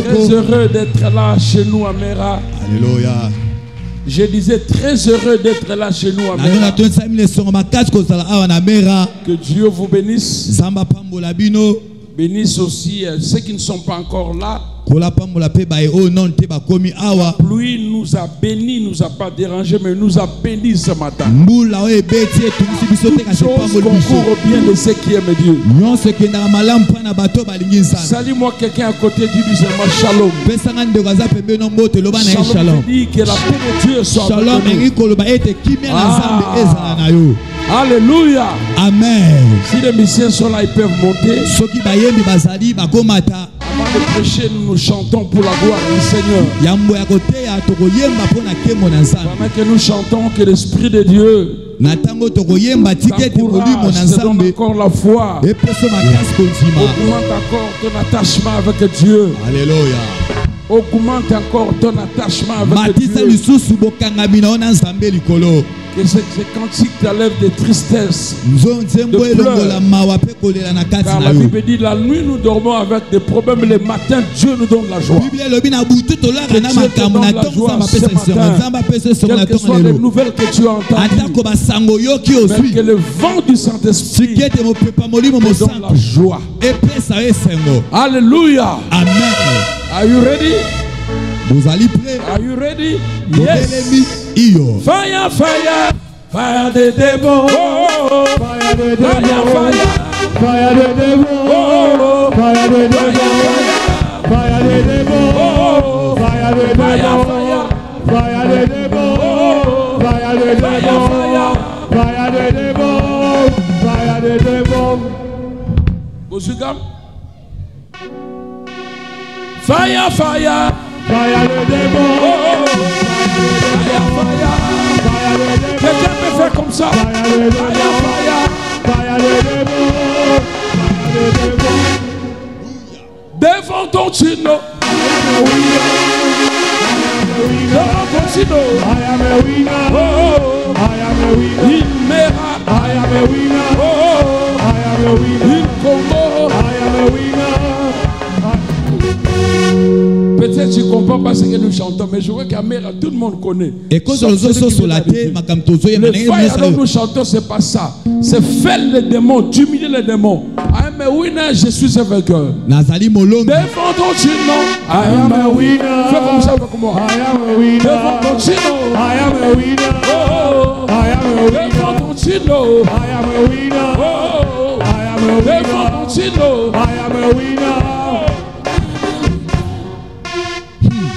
Très heureux d'être là chez nous à Mera. Alléluia. Je disais très heureux d'être là chez nous à Mera. Que Dieu vous bénisse. Bénisse aussi ceux qui ne sont pas encore là. La pluie nous a bénis, nous a pas dérangé, mais nous a bénis ce matin. Toutes choses concourent au bien de ceux qui aiment Dieu. Salue-moi quelqu'un à côté du musulman. Shalom. Shalom dit que la paix de Dieu soit avec nous. Alléluia. Amen. Si les musiciens sont là, ils peuvent monter. Avant de prêcher, nous chantons pour la gloire du Seigneur. Pendant que nous chantons, que l'Esprit de Dieu t'encourage, te donne encore la foi, augmente encore ton attachement avec Dieu. Alléluia. Augmente encore ton attachement avec Dieu. Que ces cantiques t'enlèvent de tristesse, de pleurs. Car la Bible dit la nuit nous dormons avec des problèmes, le matin Dieu nous donne la joie. Que Dieu te donne la joie ce matin. Quelles que soient les nouvelles que tu as entendues, mais que le vent du Saint-Esprit te donne la joie. Alléluia. Amen. Are you ready? Vous allez prêts? Are you ready? Yes. Fire, fire, fire the devil. Oh, fire the devil. Fire the devil. Oh, fire the devil. Fire the devil. Oh, fire the devil. Fire the devil. Oh, fire the devil. Fire the devil. Fire the devil. Bozugam. Fire, fire. Fire the devil. Oh, fire, fire. Fire the devil. Quelqu'un peut faire comme ça. Fire, fire. Fire the devil. Fire the devil. Devant ton chino. Devant ton chino. I am a winner. Oh, I am a winner. In Mera. I am a winner. Oh, I am a winner. In Congo. I am a winner. Peut-être tu ne comprends pas ce que nous chantons, mais je vois qu'à Mera, tout le monde connaît. Le fire dont nous chantons, ce n'est pas ça. C'est faire les démons, d'humilier les démons. I am a winner, je suis un vainqueur. Devant ton chino, I am a winner. Fais comme ça avec moi. I am a winner. Devant ton chino, I am a winner. Oh, I am a winner. Devant ton chino, I am a winner. Oh, I am a winner. Devant ton chino, I am a winner.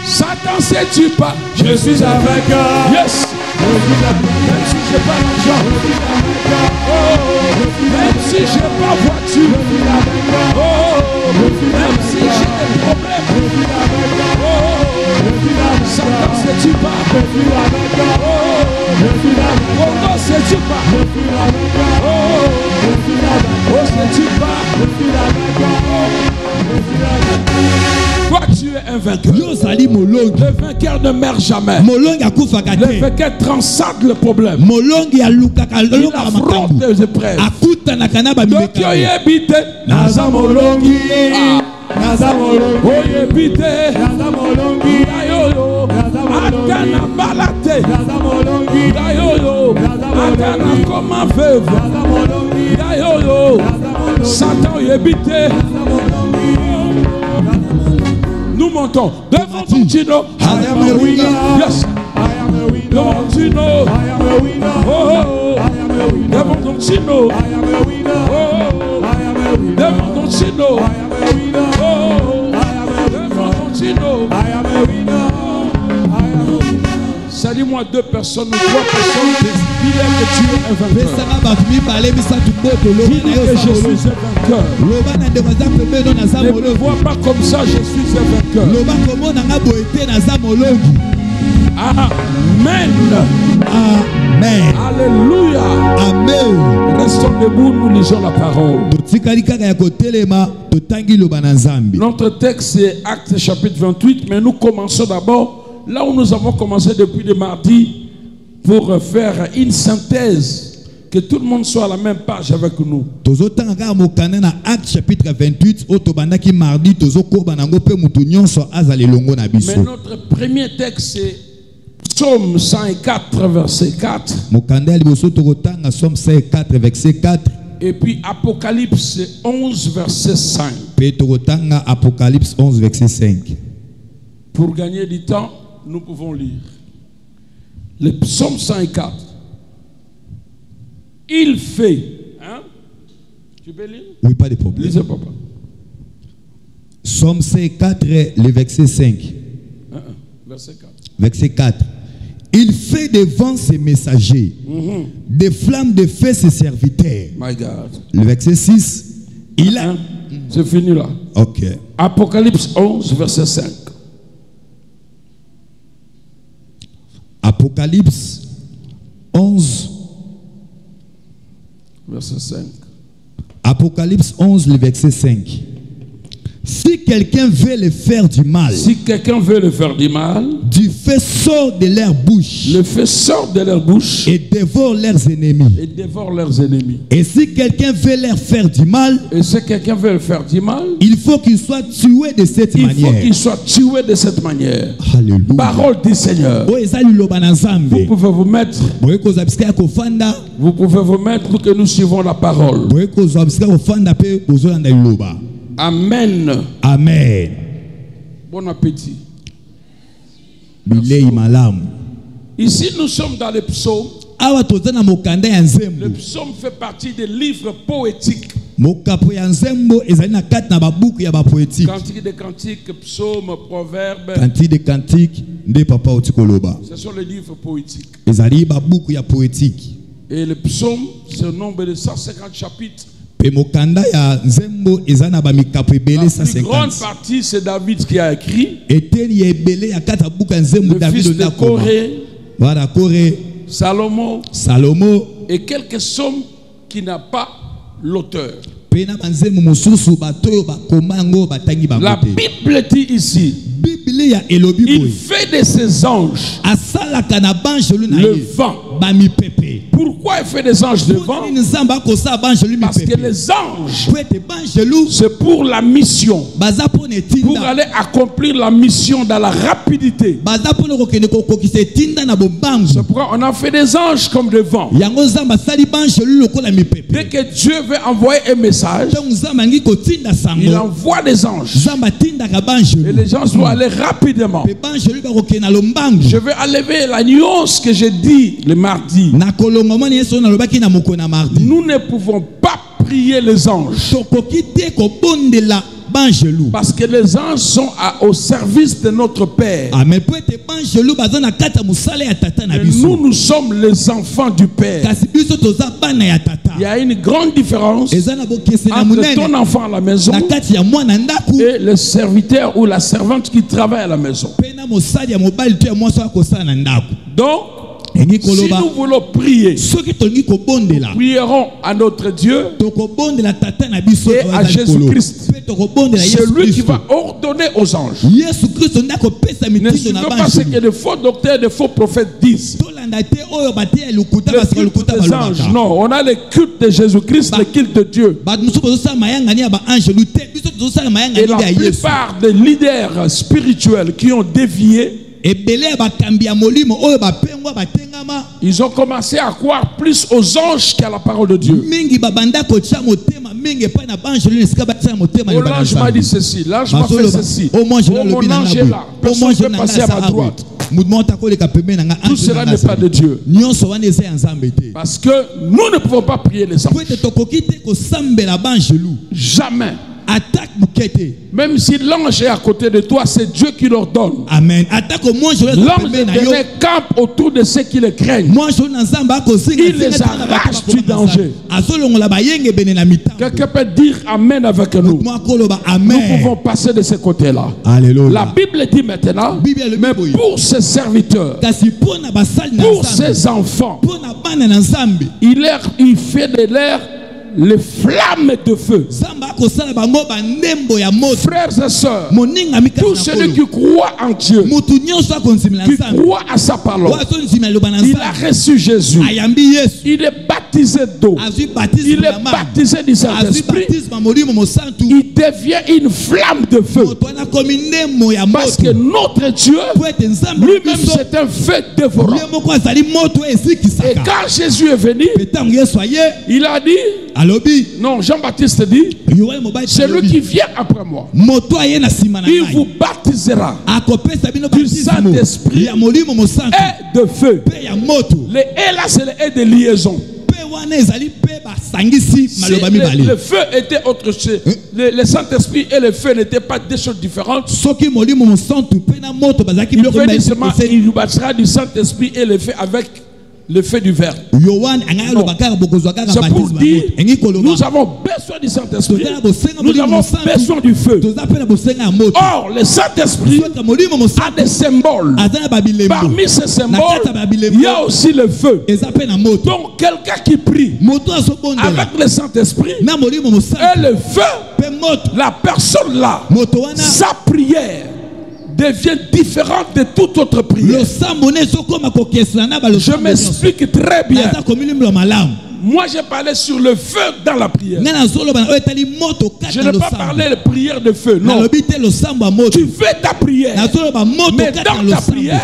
Satan, sais-tu pas? Je suis un vainqueur. Yes. Même si j'ai pas l'argent, oh, même si j'ai pas voiture, oh, même si j'ai des problèmes, oh, Satan, sais-tu pas? Oh, Congo, sais-tu pas? Oh, sais-tu pas? Toi, tu es un vainqueur. Le vainqueur ne meurt jamais. Le vainqueur transcende le problème. Il affronte les épreuves. Donc, tu es habité. Nazamolongi. Oyebite. Dayoyo. Akana balate. Dayoyo. Akana koma veuve. Dayoyo. Satan oyebite. Nous montons devant ton chino. I am a winner. Yes. I am a winner. Devant ton chino. I am a winner. Oh, I am a winner. Devant ton chino. I am a winner. Oh, I am a winner. Devant ton chino. I am a winner. Oh, I am a winner. Devant ton chino. I am a winner. I am a winner. Salue-moi deux personnes ou trois personnes. Dis-leur que tu es un vainqueur. Dis que je suis un vainqueur. Ne me vois pas comme ça, je suis un vainqueur. Amen. Amen. Alléluia. Amen. Restons debout, nous lisons la parole. Notre texte est Actes chapitre 28, mais nous commençons d'abord là où nous avons commencé depuis le mardi pour faire une synthèse Que tout le monde soit à la même page avec nous. Tozotanga mokanda na Acte chapitre 28 otobandaki mardi tozokoba nango pe mutu nyonso azali longo na biso. Mais notre premier texte c'est Psaume 104 verset 4. Mokanda ya liboso tokotanga Psaume 104 verset 4. Et puis Apocalypse 11 verset 5. Pe tokotanga Apocalypse 11 verset 5. Pour gagner du temps, nous pouvons lire le Psaume 104. Il fait. Hein? Tu peux lire? Oui, pas de problème. Lisez, papa. Psaume 104, le verset 5. Verset 4. Verset 4. Il fait devant ses messagers des flammes de feu ses serviteurs. My God. Le verset 6. Il a. C'est fini là. Ok. Apocalypse 11, verset 5. Apocalypse 11. Verset 5. Apocalypse 11, le verset 5. Si quelqu'un veut le faire du mal, si quelqu'un veut le faire du mal, du feu sort de leur bouche, le feu sort de leur bouche et dévore leurs ennemis. Et dévore leurs ennemis. Et si quelqu'un veut leur faire du mal, et si quelqu'un veut le faire du mal, il faut qu'il soit tué de cette manière. Il faut qu'il soit tué de cette manière. Alléluia. Parole du Seigneur. Vous pouvez vous mettre. Vous pouvez vous mettre pour que nous suivons la parole. Amen. Amen. Bon appétit. Ici, nous sommes dans les psaumes. Le psaume fait partie des livres poétiques. Cantique des cantiques, psaumes, proverbes. Cantique des cantiques, de papa Otikoloba. Ce sont les livres poétiques. Et le psaume, c'est un nombre de 150 chapitres. La plus grande partie, c'est David qui a écrit. Le fils de Corée. Voilà, Corée. Salomon. Salomo. Et quelques psaumes qui n'a pas l'auteur. La Bible dit ici. Il fait de ses anges le vent. Pourquoi il fait des anges de vent? Parce que les anges, c'est pour la mission. Pour aller accomplir la mission dans la rapidité. C'est pourquoi on a fait des anges comme des vents. Dès que Dieu veut envoyer un message, il envoie des anges. Et les gens doivent aller rapidement. Je vais enlever la nuance que j'ai dit le mardi. Nous ne pouvons pas prier les anges. Parce que les anges sont au service de notre Père. Et nous sommes les enfants du Père. Il y a une grande différence entre ton enfant à la maison et le serviteur ou la servante qui travaille à la maison. Donc, si nous voulons prier, nous prierons à notre Dieu et à Jésus-Christ. C'est lui qui va ordonner aux anges. Ne suivez pas ce que de faux docteurs, de faux prophètes disent. Le culte des anges, non. On a le culte de Jésus-Christ, le culte de Dieu. Et la plupart des leaders spirituels qui ont dévié, ils ont commencé à croire plus aux anges qu'à la parole de Dieu. L'ange m'a dit ceci, l'ange m'a fait ceci. Oh, mon ange est là, personne ne peut passer à ma droite. Tout cela n'est pas de Dieu. Parce que nous ne pouvons pas prier les anges. Jamais. Même si l'ange est à côté de toi, c'est Dieu qui leur donne. Amen. L'ange campe autour de ceux qui le craignent. Il les arrache du danger. Quelqu'un peut dire Amen avec nous. Nous pouvons passer de ce côté-là. La Bible dit maintenant, mais pour ses serviteurs, pour ses enfants, il fait de l'air les flammes de feu. Frères et sœurs, tous ceux qui croient en Dieu, qui croient à sa parole, il a reçu Jésus. Il est baptisé baptisé d'eau, il est baptisé du Saint-Esprit, il devient une flamme de feu. Parce que notre Dieu, lui-même, c'est un feu dévorant. Et quand Jésus est venu, il a dit, non, Jean-Baptiste dit, celui qui vient après moi, il vous baptisera du Saint-Esprit et de feu. Le et là, c'est le et de liaison. Si le feu était autre chose, le Saint-Esprit et le feu n'étaient pas deux choses différentes. Il veut seulement il nous baptisera du Saint-Esprit et le feu avec le feu du verbe. C'est pour dire, nous avons besoin du Saint-Esprit, nous avons besoin du feu. Or, le Saint-Esprit a des symboles. Parmi ces symboles, il y a aussi le feu. Donc, quelqu'un qui prie avec le Saint-Esprit et le feu, la personne là, sa prière devient différente de toute autre prière. Je m'explique très bien. Moi, j'ai parlé sur le feu dans la prière. Je n'ai pas parlé de prière de feu. Non. Tu fais ta prière. Mais dans ta prière,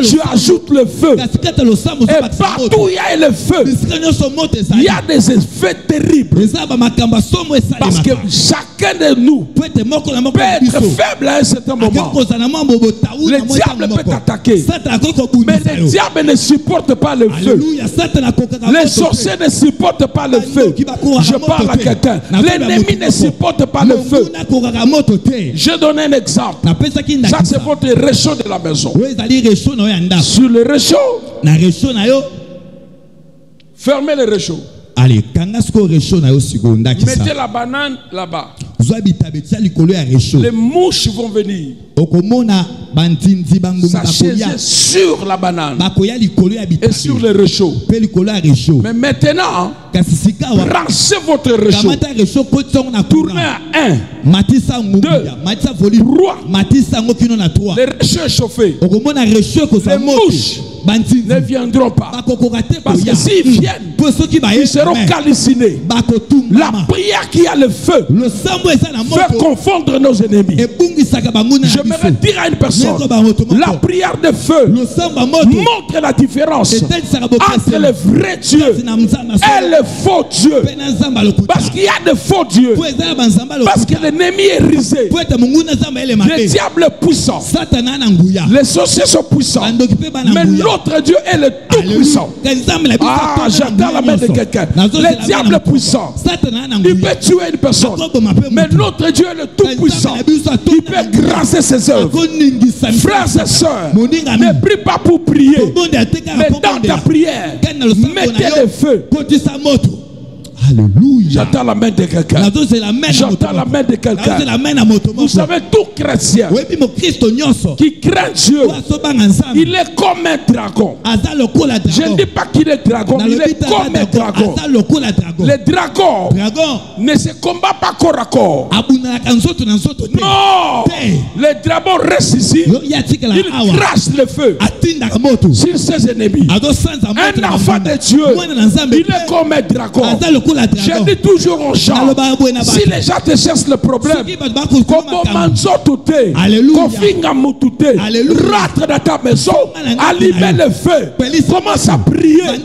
tu ajoutes le feu. Et partout il y a le feu, il y a des effets terribles. Parce que chacun de nous peut être faible à un certain moment. Le diable peut t'attaquer. Mais le diable ne supporte pas le feu. Les sorciers ne supportent pas le feu. Je parle à quelqu'un. L'ennemi ne supporte pas le feu. Je donne un exemple. Ça, c'est votre réchaud de la maison. Sur le réchaud, fermez le réchaud. Allez, mettez la banane là-bas. Les mouches vont venir s'achéger sur la banane et sur le réchaud. Mais maintenant, branchez votre réchaud. Tournez à 1, 2, 3. Le réchaud est chauffé. Les mouches ne viendront pas. Parce que s'ils viennent, ils seront calcinés. La prière qui a le feu fait confondre nos ennemis. J'aimerais dire à une personne, la prière de feu montre la différence entre le vrai Dieu et le faux Dieu. Parce qu'il y a de faux dieux. Parce que l'ennemi est risé. Le diable est puissant. Les sorciers sont puissants. Mais notre Dieu est le tout puissant. Ah, j'entends la main de quelqu'un. Le diable est puissant. Il peut tuer une personne. Mais notre Dieu est le tout puissant. Il peut grâcer ses œuvres. Frères et sœurs, ne prie pas pour prier. Mais dans ta prière, mettez le feu. Alléluia. J'entends la main de quelqu'un. J'entends la main de quelqu'un. Vous savez, tout chrétien qui craint Dieu, il est comme un dragon. Je ne dis pas qu'il est dragon, il est comme un dragon. Le dragon ne se combat pas corps à corps. Non, le dragon reste ici. Il crache le feu sur ses ennemis. Un enfant de Dieu, il est comme un dragon. Je dis toujours aux gens, si les gens te cherchent le problème, rentre dans ta maison, allume le feu, commence à prier, à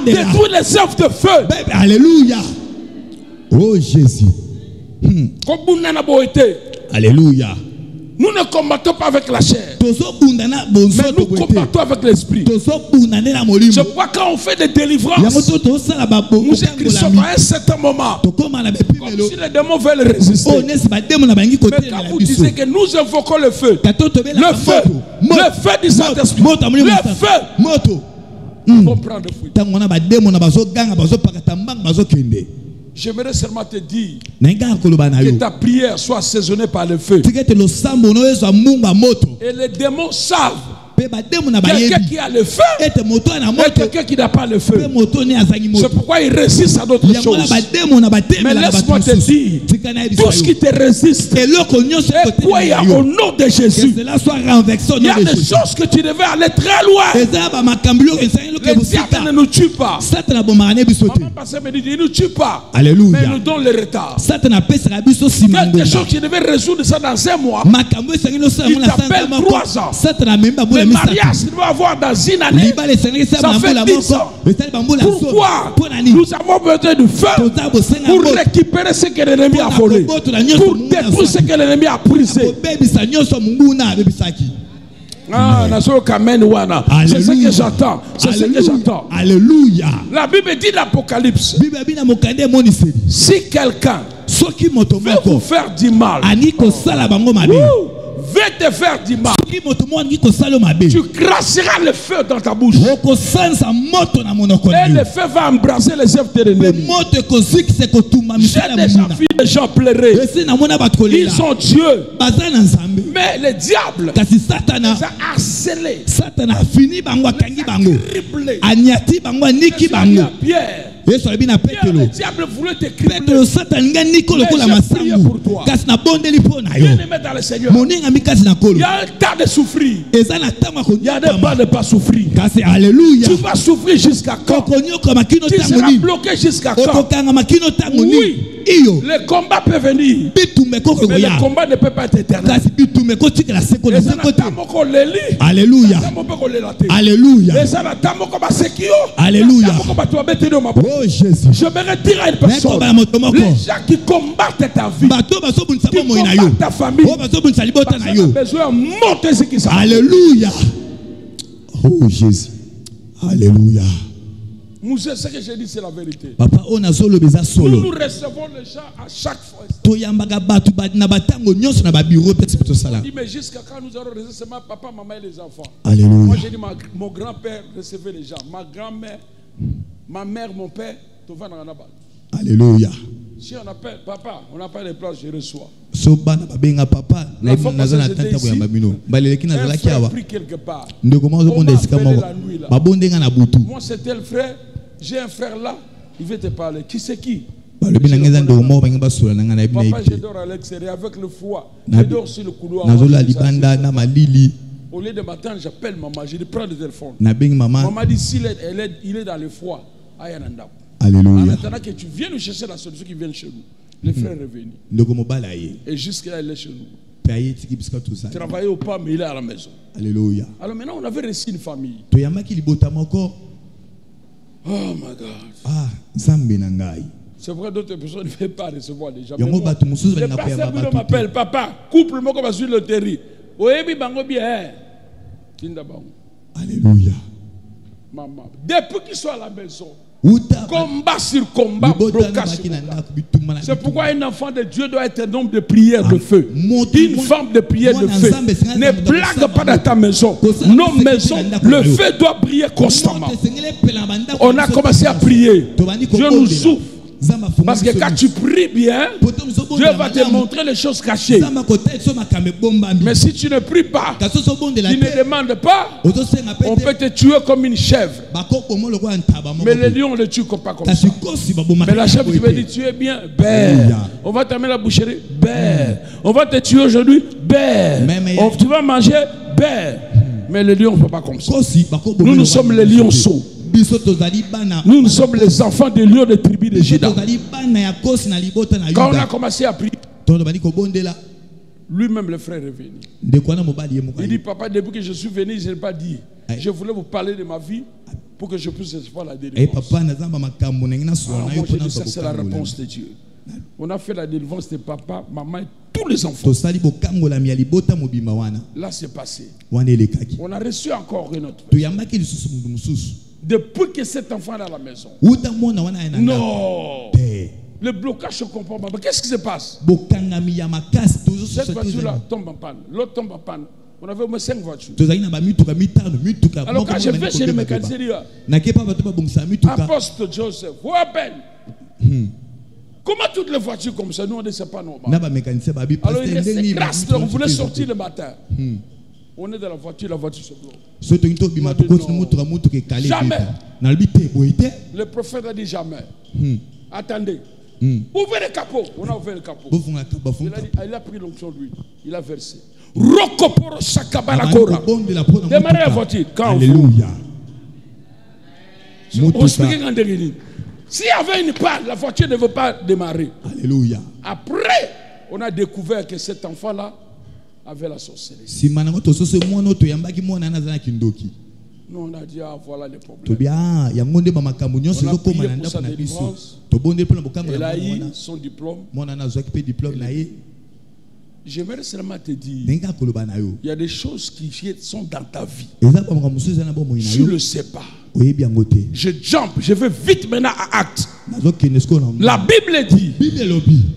détruire les œuvres de feu. Alléluia. Oh Jésus. Alléluia. Nous ne combattons pas avec la chair, mais nous combattons avec l'esprit. Je crois quand on fait des délivrances, nous écrivons à un certain moment, comme si les démons veulent résister. Mais quand vous disiez que nous invoquons le feu du Saint-Esprit, le feu, on prend de fuite. J'aimerais seulement te dire que ta prière soit assaisonnée par le feu. Et les démons savent quelqu'un qui a le feu et quelqu'un qui n'a pas le feu. C'est pourquoi ils résistent à d'autres choses. Mais laisse-moi te dire, tout ce qui te résiste est croyé au nom de Jésus. Il y a des choses que tu devais aller très loin. soki diable ne nous tue pas. Satana bomane biso te. Maman passé me dit, il ne nous tue pas. Alléluia. Mais il nous donne le retard. Satana pesaka biso simango. Quelque chose qui devait résoudre ça dans un mois. Makambo esengeli osala Il mona t'appelle 3 ans. Satana memba Le bola misatu. mariage doit avoir dans une année. Libala esengeli Ça sa fait bambola 10 moko. ans. Esali bambola so. Pourquoi Pona ni. nous avons besoin de feu Toza bosenga pour moto. récupérer ce que l'ennemi a Pour volé, koboto na nyonso pour mungu détruire na ce que l'ennemi a brisé. Bebisa nyonso mungu na bebisaki. Ah, c'est ce que j'attends. C'est ce que j'attends. Alléluia. La Bible dit l'Apocalypse. Bible bina mokande moniseli. Si quelqu'un Soki moto veut vous moko faire du mal, ani ko sala bango mabe. veut te faire du mal, Soki moto mo ani ko sala mabe. tu cracheras le feu dans ta bouche. Oko sansa moto na monoko Et ni. le feu va embraser les œuvres de Le l'ennemi. moto ko ziki se ko tuma J'ai misala déjà muna. vu des gens pleurer. Esi na mona batkolela. Ils ont Dieu. Bazana nzambe. Mais le diable Kasi Satana les a harcelés. Satana fini bango akangi bango. Criblés. Anyati bango aniki bango. Pierre. Yesu alibina Pierre, Petelo. le diable voulait te cribler. Petelo Satana nga niko lokola Mais j'ai prié masangu. pour toi. Kasi na bondeli po na yo. Bien aimé dans le Seigneur. Moninga mikasi na Il kolo. y a un temps de souffrir. Eza na tama ko Il y a des temps de ne pas souffrir. kasi alléluia. Tu vas souffrir jusqu'à quand? Kokonyoka makino Tu tango seras ni. bloqué jusqu'à quand? Otokanga makino tango ni. Oui. Iyo. Le combat peut venir. Bitumbe koko Mais le ya. combat ne peut pas être éternel. Kasi bitumbe ko tika la seko na Et ça seko n'a te. pas moko leli. Alléluia. Ça n'a pas moko lelate. Alléluia. Et ça n'a pas moko basekio. Alléluia. Ça n'a pas moko batuwa beteno ma. Oh Jésus. Je me retire à une personne. Les gens qui combattent ta vie, Bato baso bunisa qui mo na yo. combattent ta famille, Oh baso bunisa libota parce na qu'on a yo. besoin de monter ce qui s'en. Alléluia. Oh Jésus. Alléluia. Monsieur, ce que je dis, c'est la vérité. Papa on a solo beza Nous solo. nous recevons les gens à chaque fois. Toyambaka batu na batango nyonso na ba bureau peut être sala. Il dit, mais jusqu'à quand nous allons recevoir seulement papa, maman et les enfants. Alléluia. Moi, j'ai dit, mon grand-père recevait les gens. Ma grand-mère, ma mère, mon père, tout va dans la balle. Alléluia. Si on appelle papa, on n'a pas les places, je reçois. So bana babenga papa na nazana tanta ko ya mabino. Baleleki na zalaki awa. Pris quelque part. Ndeko mo zo bonda esika moko. Babondenga na butu. Moi, c'était le frère. J'ai un frère là. Il veut te parler. Qui c'est qui? Balobi na ngeza ndeko mo benga basula na ngana ibina Papa, je ipe. dors à l'extérieur avec le foie. Je dors sur le couloir. Nazola libanda na malili. Au lieu de m'attendre, j'appelle maman. Je lui prends le téléphone. Na bengi mama. Maman dit s'il est, il est dans le foie. Ayananda. En Alléluia. attendant que tu viennes nous chercher la solution qui vient chez nous. Le frère est venu. Ndeko mo balaye. Et jusqu'à là, il est chez nous. Paye tiki biska tout ça. Travailler ou pas, mais il est à la maison. Alléluia. Alors maintenant, on avait reçu une famille. Toyamaki libota moko. Oh my God. Ah, Nzambe na ngai. C'est vrai, d'autres personnes ne veulent pas recevoir les gens. Yango batu mususu Le na koya pasteur baba. m'appelle, papa, couple moi comme sur le terri. Oyebi bango bien. Tinda bango. Alléluia. Maman. Depuis qu'ils sont à la maison, Uta. combat sur combat, blocage sur blocage. C'est pourquoi un enfant de Dieu doit être un homme de prière de feu. Une femme de prière de feu. Ne blague pas dans ta maison. Nos maisons, le feu doit briller constamment. On a commencé à prier. Dieu nous ouvre. Parce que quand tu pries bien, Dieu va te montrer les choses cachées. Mais si tu ne pries pas, tu ne demandes pas, on peut te tuer comme une chèvre. Mais les lions ne le tuent pas comme ça. Mais la chèvre, tu veux dire, tu es bien, ben. On va t'amener la boucherie, ben. On va te tuer aujourd'hui, ben. Tu vas manger, ben. Mais les lions ne font pas comme ça. Nous sommes les lionceaux. Nous sommes les enfants des lions des tribus de Juda. Quand on a commencé à prier, lui-même le frère est venu. Il dit, papa, depuis que je suis venu, je n'ai pas dit. Je voulais vous parler de ma vie pour que je puisse recevoir la délivrance. Moi, j'ai dit, ça c'est la réponse de Dieu. On a fait la délivrance de papa, maman et tous les enfants. Là, c'est passé. On a reçu encore une autre. Depuis que cet enfant est à la maison. Non. Le blocage se comprend pas. Mais qu'est-ce qui se passe? Cette voiture-là tombe en panne. L'autre tombe en panne. On avait au moins 5 voitures. Alors quand je vais chez le mécanicien, il dit, Apostle Joseph, vous à peine. Comment toutes les voitures comme ça, nous on ne sait pas normal. Alors il restait grâce, on voulait sortir le matin. On est dans la voiture se bloque. Jamais. Le prophète a dit jamais. Attendez. Ouvrez le capot. On a ouvert le capot. Il a pris l'onction de lui. Il a versé. Rokoporo Shakabalakora. Démarrez la voiture. Quand Alléluia. S'il y avait une panne, la voiture ne veut pas démarrer. Alléluia. Après, on a découvert que cet enfant-là avait la sorcellerie. Nous, on a dit, ah, voilà les problèmes. On a prié pour sa délivrance. Elle a eu son diplôme. J'aimerais seulement te dire, il y a des choses qui sont dans ta vie. Tu ne le sais pas. Je jump, je vais vite maintenant à Actes. La Bible dit,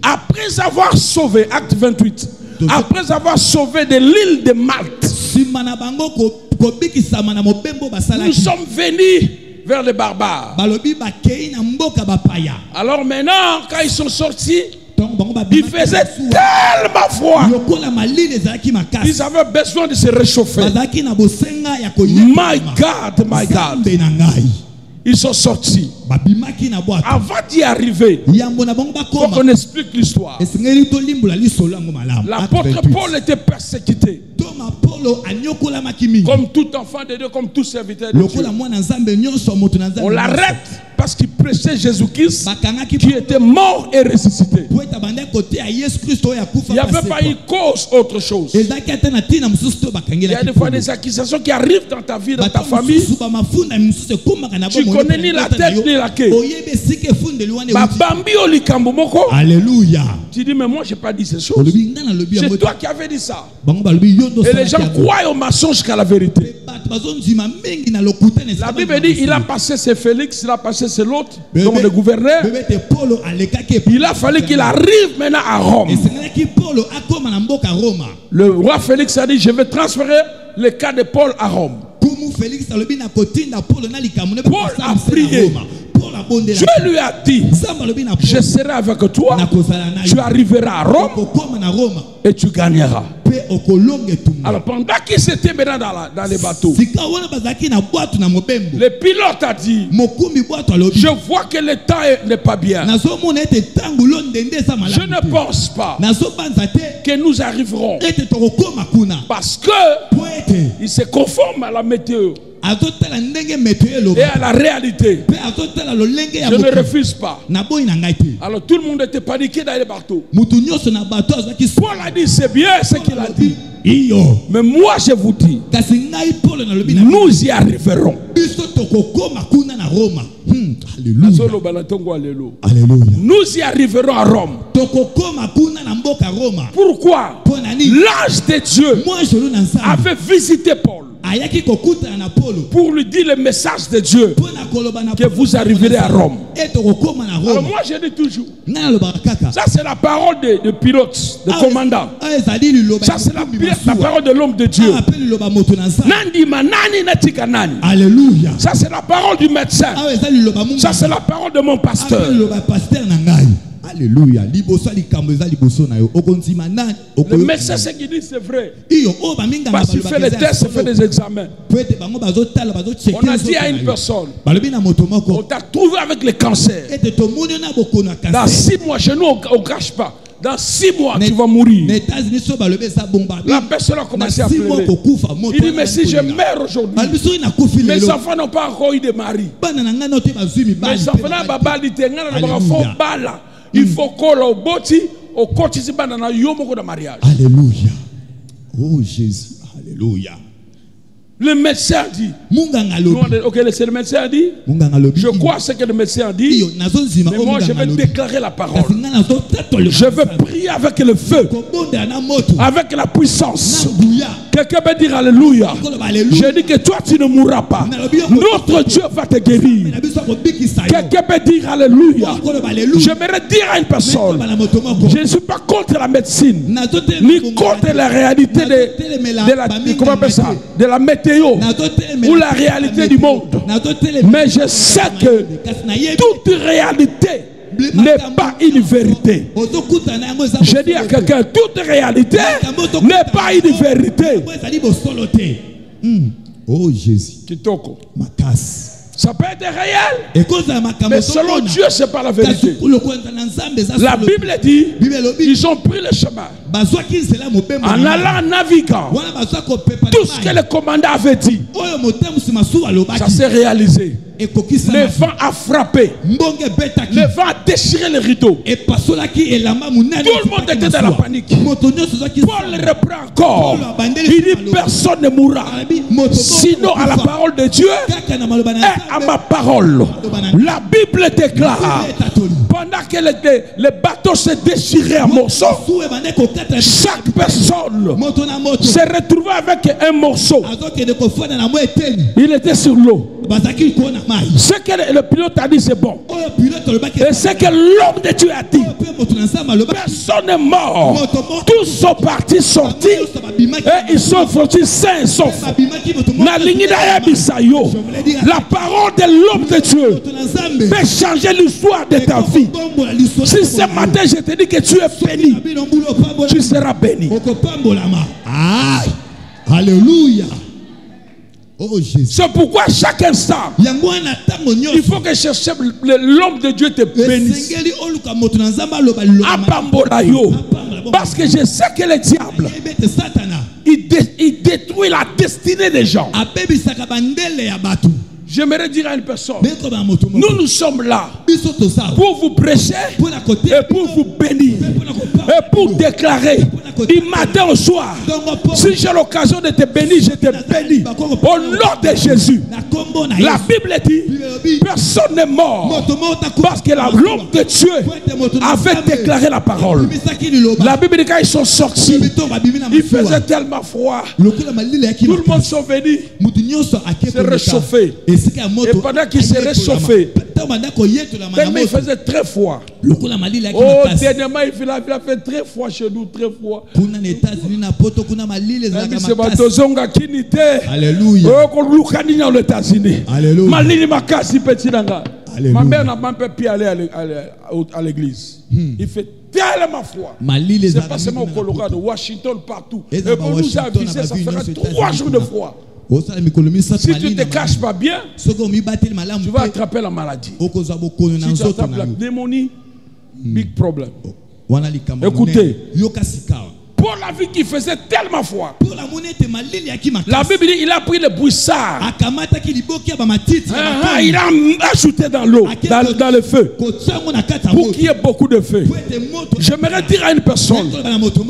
après avoir sauvé, Acte 28, après avoir sauvé de l'île de Malte, nous sommes venus vers les barbares. Alors maintenant, quand ils sont sortis, ils faisaient tellement froid. Ils avaient besoin de se réchauffer. My God, my God. Ils sont sortis. Avant d'y arriver, il faut qu'on explique l'histoire. L'apôtre Paul était persécuté. Comme tout enfant de Dieu, comme tout serviteur de Dieu. On l'arrête parce qu'il prêchait Jésus-Christ qui était mort et ressuscité. Il n'y avait pas eu cause autre chose. Il y a des fois des accusations qui arrivent dans ta vie, dans ta famille. Tu connais ni la tête ni la queue. Alléluia. Tu dis, mais moi je n'ai pas dit ces choses. C'est toi qui avais dit ça. Et les gens croient au mensonge qu'à la vérité. La Bible dit, il a passé c'est Félix, il a passé c'est l'autre, donc le gouverneur. Il a fallu qu'il arrive maintenant à Rome. Le roi Félix a dit, je vais transférer le cas de Paul à Rome. Paul a prié. Dieu lui a dit, je serai avec toi, tu arriveras à Rome et tu gagneras. Alors pendant qu'ils étaient maintenant dans les bateaux, le pilote a dit, je vois que le temps n'est pas bien. Je ne pense pas que nous arriverons parce que il se conforme à la météo et à la réalité. Je ne refuse pas. Alors tout le monde était paniqué dans les bateaux. Paul a dit, c'est bien ce qu'il a dit. Mais moi je vous dis, nous y arriverons. Alléluia. Nous y arriverons à Rome. Pourquoi? L'ange de Dieu avait visité Paul pour lui dire le message de Dieu que vous arriverez à Rome. Alors moi je dis toujours, ça c'est la parole de pilote, de commandant. Ça c'est la parole de l'homme de Dieu. Alléluia. Ça c'est la parole du médecin. Ça c'est la parole de mon pasteur. Alléluia. Le médecin, ce qu'il dit, c'est vrai. Parce qu'il fait des tests, il fait des examens. On a dit à une personne, on t'a trouvé avec le cancer. Dans 6 mois, chez nous, on ne cache pas. Dans 6 mois, tu vas mourir. La personne a commencé à pleurer. Il dit, mais si je meurs aujourd'hui, mes enfants n'ont pas encore eu de mari. Mes enfants n'ont pas il faut qu'on au boti au côté de mariage. Alléluia. Oh Jésus. Alléluia. Le médecin dit. Ok, le médecin dit. Je crois ce que le médecin dit. Mais moi je vais déclarer la parole. Je vais prier avec le feu, avec la puissance. Quelqu'un peut dire Alléluia. Je dis que toi tu ne mourras pas. Notre Dieu va te guérir. Quelqu'un peut dire Alléluia. J'aimerais dire à une personne, je ne suis pas contre la médecine, ni contre la réalité de la météo ou la réalité du monde. Mais je sais que toute réalité n'est pas une vérité. Je dis à quelqu'un, toute réalité n'est pas une vérité. Oh Jésus. Kitoko. Ça peut être réel, mais selon Dieu, ce n'est pas la vérité. La Bible dit, ils ont pris le chemin. En allant en naviguant, tout ce que le commandant avait dit, ça s'est réalisé. Le vent a frappé. Le vent a déchiré les rideaux. Tout le monde était dans la panique. Paul reprend encore. Il dit personne ne mourra. Sinon à la parole de Dieu et à ma parole. La Bible déclare, pendant que le bateau se déchirait en morceaux, chaque personne se retrouvait avec un morceau. Il était sur l'eau. Ce que le pilote a dit, c'est bon. Et ce que l'homme de Dieu a dit, personne n'est mort. Tous sont partis sortis et ils sont sortis sains et saufs. La parole de l'homme de Dieu peut changer l'histoire de ta vie. Si ce matin je te dis que tu es béni, tu seras béni. Alléluia. Oh Jésus. C'est pourquoi chaque instant, il faut que l'homme de Dieu te bénisse. Parce que je sais que le diable, il détruit la destinée des gens. J'aimerais dire à une personne, nous sommes là pour vous prêcher et pour vous bénir et pour déclarer du matin au soir. Si j'ai l'occasion de te bénir, je te bénis au nom de Jésus. La Bible dit personne n'est mort parce que l'homme de Dieu avait déclaré la parole. La Bible dit quand ils sont sortis, il faisait tellement froid, tout le monde sont venus se réchauffer. Et pendant qu'il s'est réchauffé, tellement il faisait très froid. Oh, dernièrement, il a fait très froid chez nous, très froid. Alléluia. Ma mère n'a même pas pu aller à l'église. Il fait tellement froid. C'est pas seulement au Colorado, Washington, partout. Et pour nous aviser, ça fera 3 jours de froid. Si tu ne te caches pas bien, tu vas attraper la maladie. Si tu attrapes la pneumonie, big problem. Écoutez, Paul a vu qu'il faisait tellement froid. La Bible dit il a pris le buissard. Il a ajouté dans l'eau, dans le feu, pour qu'il y ait beaucoup de feu. J'aimerais dire à une personne,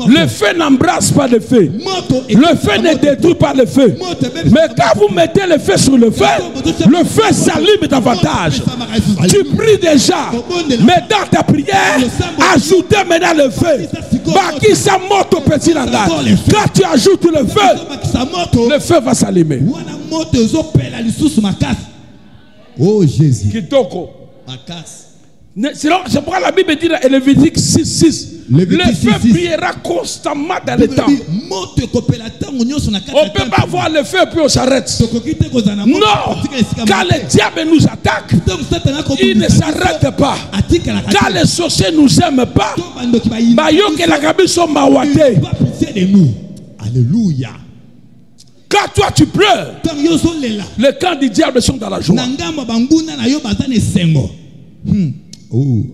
le feu n'embrasse pas le feu. Le feu ne détruit pas le feu. Mais quand vous mettez le feu sur le feu s'allume davantage. Tu pries déjà, mais dans ta prière, ajoutez maintenant le feu. Quand tu ajoutes le feu va s'allumer. Oh Jésus. Kitoko. C'est pourquoi la Bible dit dans Lévitique 6:6, le feu brillera constamment dans le temps. On ne peut pas voir le feu et puis on s'arrête. Non, quand le diable nous attaque, il ne s'arrête pas. Quand les sorciers ne nous aiment pas, alléluia. Quand toi tu pleures, les camps du diable sont dans la joie.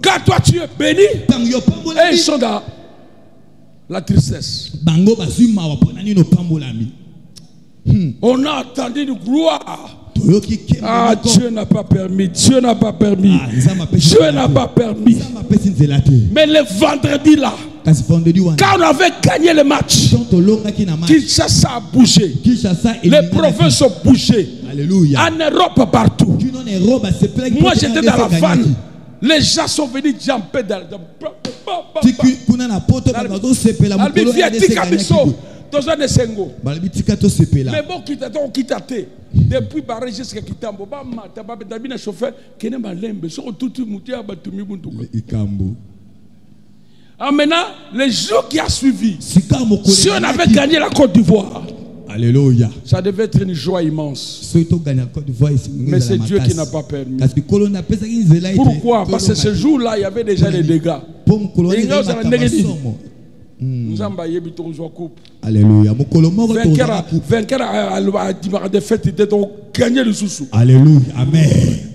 Quand toi tu es béni, et ils sont dans la tristesse. On a entendu une gloire. Ah, Dieu n'a pas permis. Dieu n'a pas permis. Dieu n'a pas permis. Mais le vendredi là, quand on avait gagné le match, Kinshasa a bougé. Les provinces ont bougé. En Europe partout. Moi j'étais dans la vanne. Les gens sont venus jumper dans mais bon, on quitte. Depuis Paris jusqu'à Kitambo, maintenant, les jours qui a suivi, si on avait gagné la Côte d'Ivoire, alléluia, ça devait être une joie immense. Mais c'est Dieu qui n'a pas permis. Pourquoi? Parce que ce jour-là, il y avait déjà des dégâts. Alléluia. Alléluia. Amen.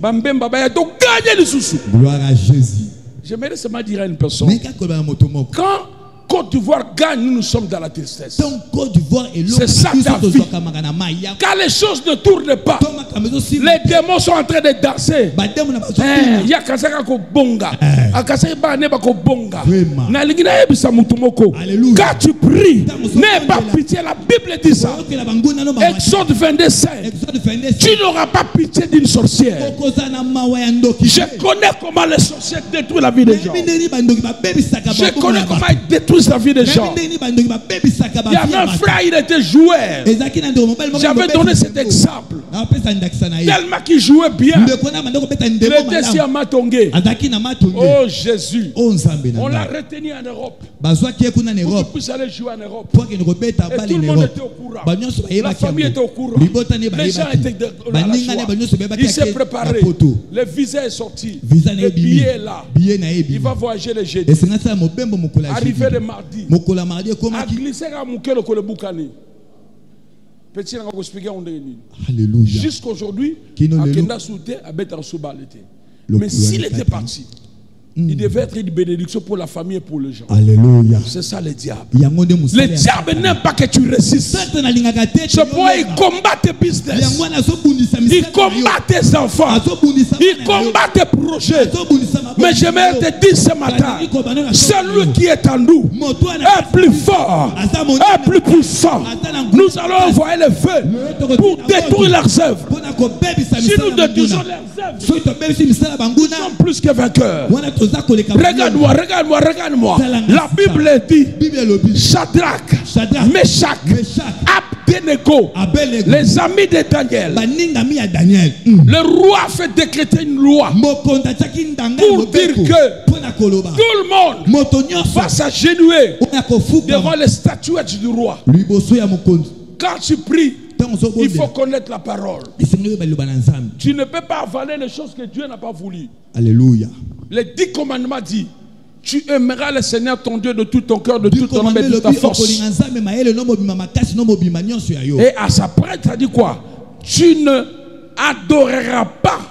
Gloire à Jésus. J'aimerais seulement dire à une personne, quand Côte d'Ivoire gagne, nous sommes dans la tristesse. C'est ça ta vie. Quand les choses ne tournent pas, les démons sont en train de danser. Il y a Kasaka Bonga. Quand tu pries, n'aie pas pitié. La Bible dit ça. Exode 22:5. Tu n'auras pas pitié d'une sorcière. Je connais comment les sorcières détruisent la vie des gens. Je connais comment ils détruisent la vie des gens. Il y avait un frère, il était joueur. J'avais donné cet exemple. Tellement qu'il jouait bien. Il était si à Matongé. Oh Jésus. On l'a retenu en Europe. Pour qu'il puisse aller jouer en Europe. Et tout le monde était au courant. La famille était au courant. Les gens étaient dans la joie. Il s'est préparé. Le visa est sorti. Le billet est là. Il va voyager le jeudi. Arrivé le mardi. A glissé à Moukelo Kolebukani. Petit n'a pas expliqué on est. Alléluia. Jusqu'aujourd'hui, à Kenda Souté, à Betar Soubalete. Mais s'il était parti, il devait être une bénédiction pour la famille et pour les gens. Alléluia. C'est ça le diable. Le diable n'aime pas que tu résistes. C'est pourquoi il combat tes business. Il combat tes enfants. Il combat tes projets. Mais j'aimerais te dire ce matin, celui qui est en nous est plus fort, est plus puissant. Nous allons envoyer le feu pour détruire leurs œuvres. Si nous détruisons leurs œuvres, nous sommes plus que vainqueurs. Regarde-moi, regarde-moi, regarde-moi. La Bible dit Shadrach, Meshach, Abednego, les amis de Daniel. Le roi fait décréter une loi pour dire que tout le monde va s'agenouiller devant les statuettes du roi. Quand tu pries, il faut connaître la parole. Tu ne peux pas avaler les choses que Dieu n'a pas voulu. Alléluia. Les 10 commandements disent: tu aimeras le Seigneur ton Dieu de tout ton cœur, de toute ton âme et de toute ta force. Et à sa prêtre, ça dit quoi? Tu ne adoreras pas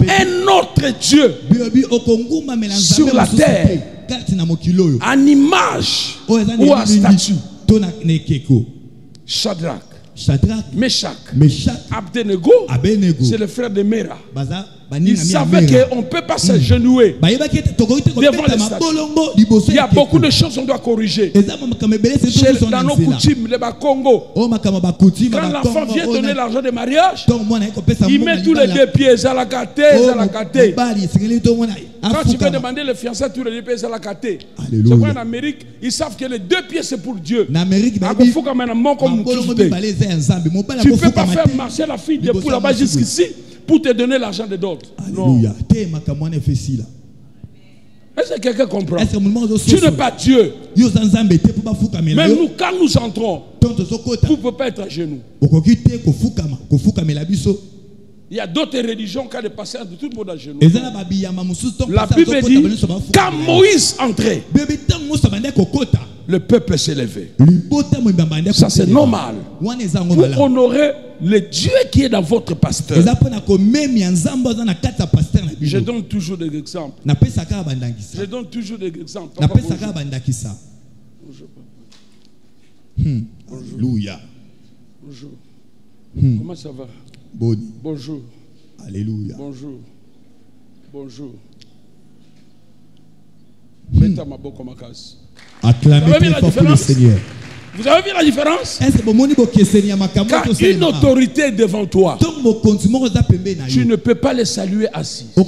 un autre Dieu sur la terre, en image ou en statue. Shadrach, Meshach, Abednego, c'est le frère de Mera. Il savait qu'on ne peut pas s'agenouiller devant les statues. Il y a beaucoup de choses qu'on doit corriger. Dans nos coutumes, les Congo, quand l'enfant vient donner l'argent de mariage, il met tous les 2 pieds à la gâté, à la gâté. Quand tu veux demander le fiancé, tous les 2 pieds à la gâté. C'est pourquoi en Amérique, ils savent que les 2 pieds c'est pour Dieu. Tu ne peux pas faire marcher la fille depuis là-bas jusqu'ici pour te donner l'argent de d'autres. Alléluia. Est-ce que quelqu'un comprend? Tu n'es pas Dieu. Même nous, quand nous entrons, vous ne pouvez pas être à genoux. Il y a d'autres religions qui ont dépassé de tout le monde à genoux. La Bible dit, quand Moïse entrait, le peuple s'est levé. Ça c'est normal. Pour honorer le Dieu qui est dans votre pasteur. Je donne toujours des exemples. Je donne toujours des exemples. Bonjour. Alléluia. Bonjour. Comment ça va? Bonjour. Alléluia. Bonjour. Bonjour. Mettez ma boca ma casse. Acclamez très fort pour le Seigneur. Vous avez vu la différence? Quand une autorité est devant toi, tu ne peux pas les saluer assis. Quand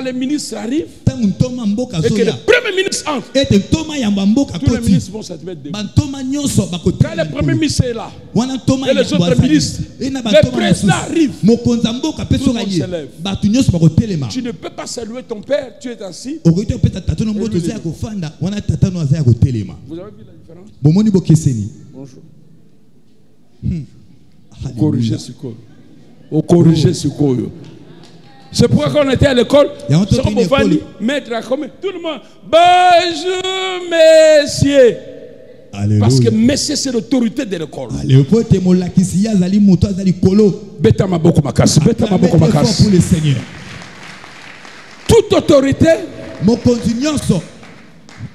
les ministres arrivent et que le premier ministre entre, tous les ministres vont se mettre debout. Quand le premier ministre est là et les autres ministres, le président arrive, tout le monde se lève. Tu ne peux pas saluer ton père, tu es assis. Vous avez vu la différence? Bonjour. Corriger ce corps. Corriger ce corps. C'est pourquoi quand on était à l'école, maître à combien? Tout le monde. Bonjour, messieurs. Alléluia. Parce que messieurs, c'est l'autorité de l'école. Beta maboko makasi. Beta maboko makasi. Pour le Seigneur. Toute autorité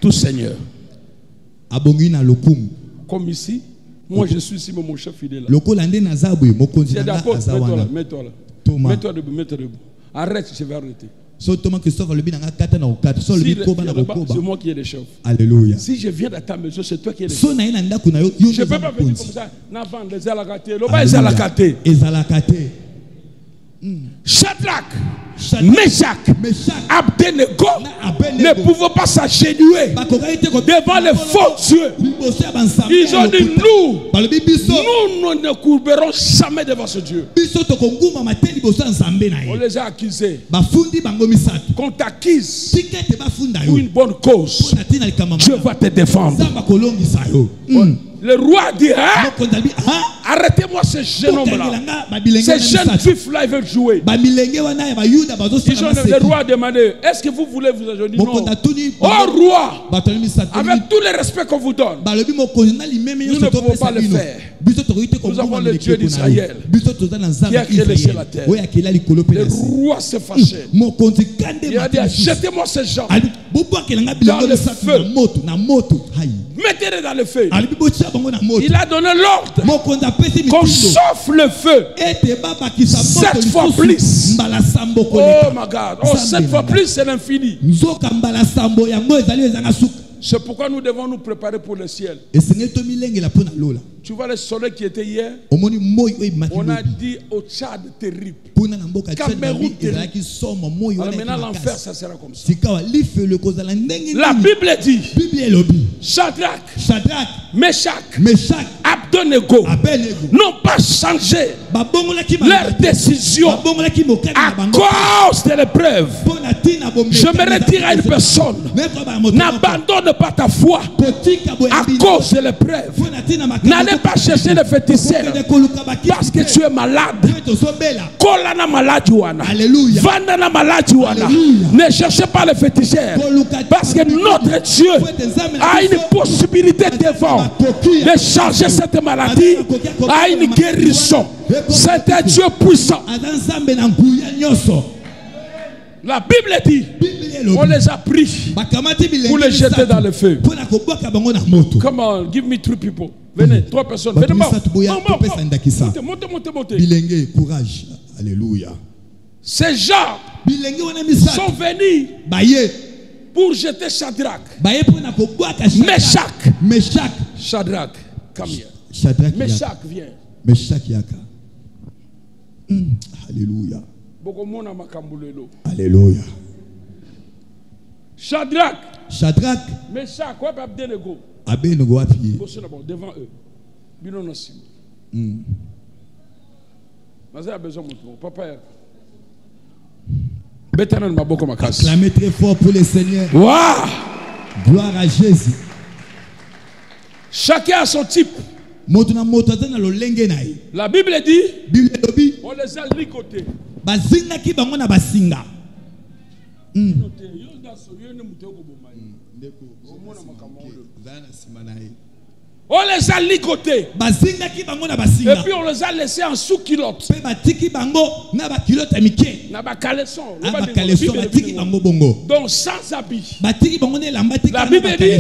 tout seigneur. Abongi na lokumu. Comme ici, moi je suis ici, mais mon chef il est là. Lokolande na zabwe mokonzi na azawana. Mets-toi là. Thomas. Mets-toi debout, mets-toi debout. Arrête, je vais arrêter. So Thomas Christophe le binanga kata na okata. So le bikoba na koba. C'est moi qui ai les chefs. Alléluia. Si je viens dans ta maison, c'est toi qui es le chef. So na ina ndako na yo. Je ne peux pas venir comme ça. N'avant les alakaté. Loba les alakaté. Ezalakate. Shadrach, Meshach, Abednego ne pouvaient pas s'agenouiller devant les faux dieux. Ils ont dit nous ne courberons jamais devant ce Dieu. On les a accusés. Qu'on t'accuse pour une bonne cause, Dieu va te défendre. Le roi dit, arrêtez-moi ce jeune homme-là. Ces jeunes juifs-là, ils veulent jouer. Le roi a demandé, est-ce que vous voulez vous agenouiller? Non. Oh roi, avec tout le respect qu'on vous donne, nous ne pouvons pas le faire. Nous avons le Dieu d'Israël qui a créé le ciel et la terre. Le roi s'est fâché. Il a dit, jetez-moi ces gens dans le feu. Mettez-les dans le feu. Il a donné l'ordre qu'on chauffe le feu 7 fois plus. Oh my God. Oh, 7 fois plus, c'est l'infini. C'est pourquoi nous devons nous préparer pour le ciel. Tu vois le soleil qui était hier? On a dit au Tchad terrible. Cameroun terrible. Alors maintenant l'enfer ça sera comme ça. La Bible dit Shadrach, Meshach, Abednego n'ont pas changé leur décision à cause de l'épreuve. J'aimerais dire à une personne, n'abandonne pas ta foi à cause de l'épreuve. N'allez pas chercher le féticheur parce que tu es malade. Kolana malajuana. Vandana malajuana. Ne cherchez pas le féticheur parce que notre Dieu a une possibilité devant de changer cette maladie à une guérison. C'est un Dieu puissant. La Bible dit, on les a pris pour les jeter dans le feu. Come on, give me 3 people. Venez, 3 personnes. Venez, montez. Bilenge, courage. Alléluia. Ces gens sont venus pour jeter Shadrach. Meshach. Shadrach, come here. Meshach, viens. Meshach yaka. Alléluia. Alléluia. Shadrach. Meshach, Abednego appuyé. Devant eux. Papa. Acclamez très fort pour le Seigneur. Wow. Gloire à Jésus. Chacun a son type. La Bible dit, on les a ligotés. On les a ligotés. Et puis on les a laissés en sous-culotte. Donc sans habit. La Bible dit,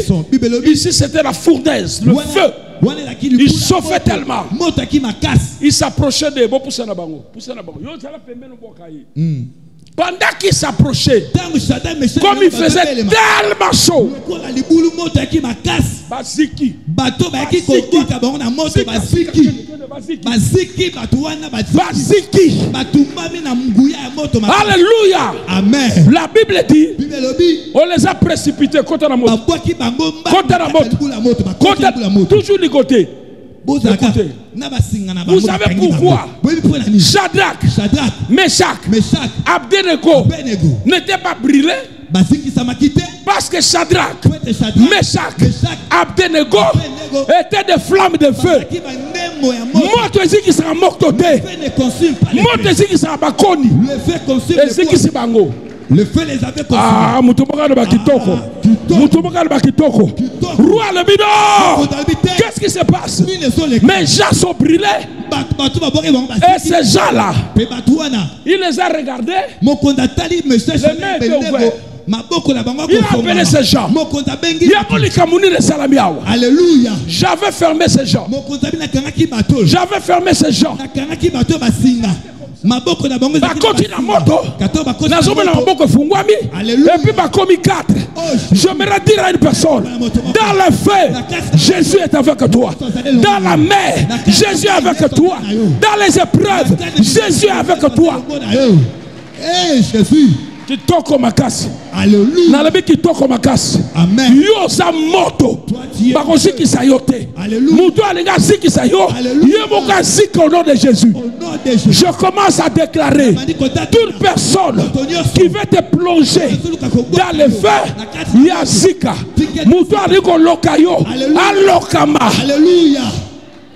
ici c'était la fournaise, le feu. Il chauffait tellement. Il s'approchait de pendant qu'il s'approchait, comme il faisait tellement chaud, Baziki. Alléluia. Amen. La Bible dit, on les a précipités contre la moto. Toujours ligoté. Écoutez, vous savez pourquoi Shadrach, Meshach, Abednego n'étaient pas brûlés? Parce que Shadrach, Meshach, Abednego étaient des flammes de feu. Moto qui sera moktoté. Moto qui sera bakoni. Et qui sera bango. Le feu les avait consumés. Ah, Moutomoka le Bakitoko. Moutomoka le Bakitoko. Roi le bidon. Qu'est-ce qui se passe? Mes gens sont brûlés. Et ces gens-là, il les a regardés. Les mains étaient ouvertes. Il a appelé ces gens. Alléluia. J'avais fermé ces gens. J'avais fermé ces gens. Bakoti na moto, nazome na maboko fungwami, et puis bakomi 4. J'aimerais dire à une personne, dans le feu, Jésus est avec toi. Dans la mer, Jésus est avec toi. Dans les épreuves, Jésus est avec toi. Eh, Jésus. Kitoko makasi. Alléluia. Nalabi kitoko makasi. Amen. Yo sa moto. Bako ziki sa yote. Alléluia. Mutu alinga ziki sa yo. Yemoka ziki au nom de Jésus. Je commence à déclarer toute personne qui veut te plonger dans le feu, ya zika. Mutu alinga loka yo. Alokama. Alléluia.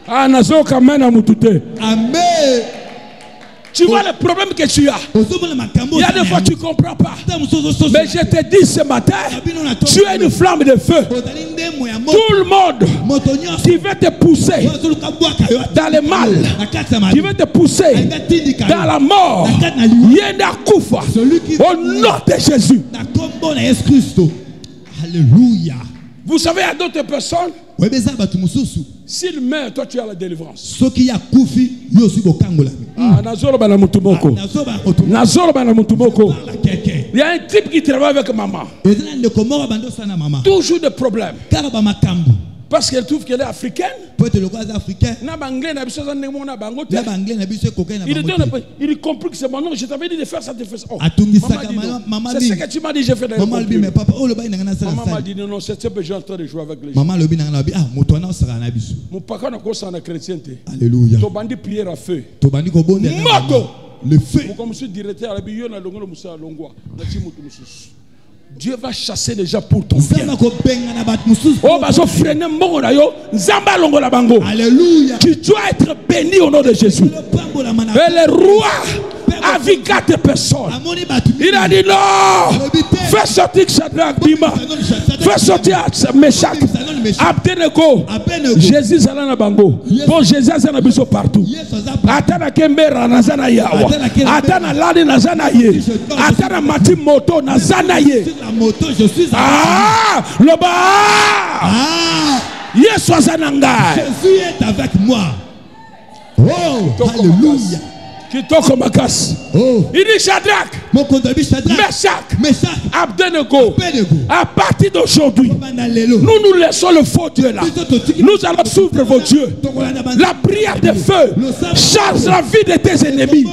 Ah, nazoka mena mutute. Amen. Tu vois le problème que tu as. Il y a des fois tu ne comprends pas. Mais je te dis ce matin, tu es une flamme de feu. Tout le monde qui veut te pousser dans le mal, qui veut te pousser dans la mort, Yenda Koufa, au nom de Jésus. Alléluia. Vous savez, il y a d'autres personnes. S'il meurt, toi tu as la délivrance. Il y a un type qui travaille avec maman. Toujours des problèmes. Parce qu'elle trouve qu'elle est africaine. Il compris que c'est mon nom. Je t'avais dit de faire ça, de faire ça. Oh, maman dit, c'est ce que tu m'as dit, j'ai fait des maman dit, mais papa, maman m'a dit non, c'est ce que j'ai en train de jouer avec les gens. Mon papa n'a pas de chrétienté. Alléluia. Tu bandit prière à feu. Moto. Le feu. Comme je suis directeur à la Bible, Dieu va chasser les gens pour ton bien. Oh, bazo freiner mbongo na yo, nzamba longo la bango. Alléluia. Tu dois être béni au nom de Jésus. Et le roi a vu 4 personnes. Il a dit non. Fais sortir Shadrach, Bima. Fais sortir Meshach, Abednego. Jésus zala na bango. Bon Jésus zala biso partout. Atana kembera na zana yawa. Atana lali na zana ye. Atana mati moto na zana ye. Moto, je suis le bas. Yes, Jésus est avec moi. Oh, alléluia. Il dit Shadrach, Meshach, Abednego. À partir d'aujourd'hui, nous laissons le faux Dieu là. Nous allons suivre vos dieux. La prière de feu change la vie de tes ennemis.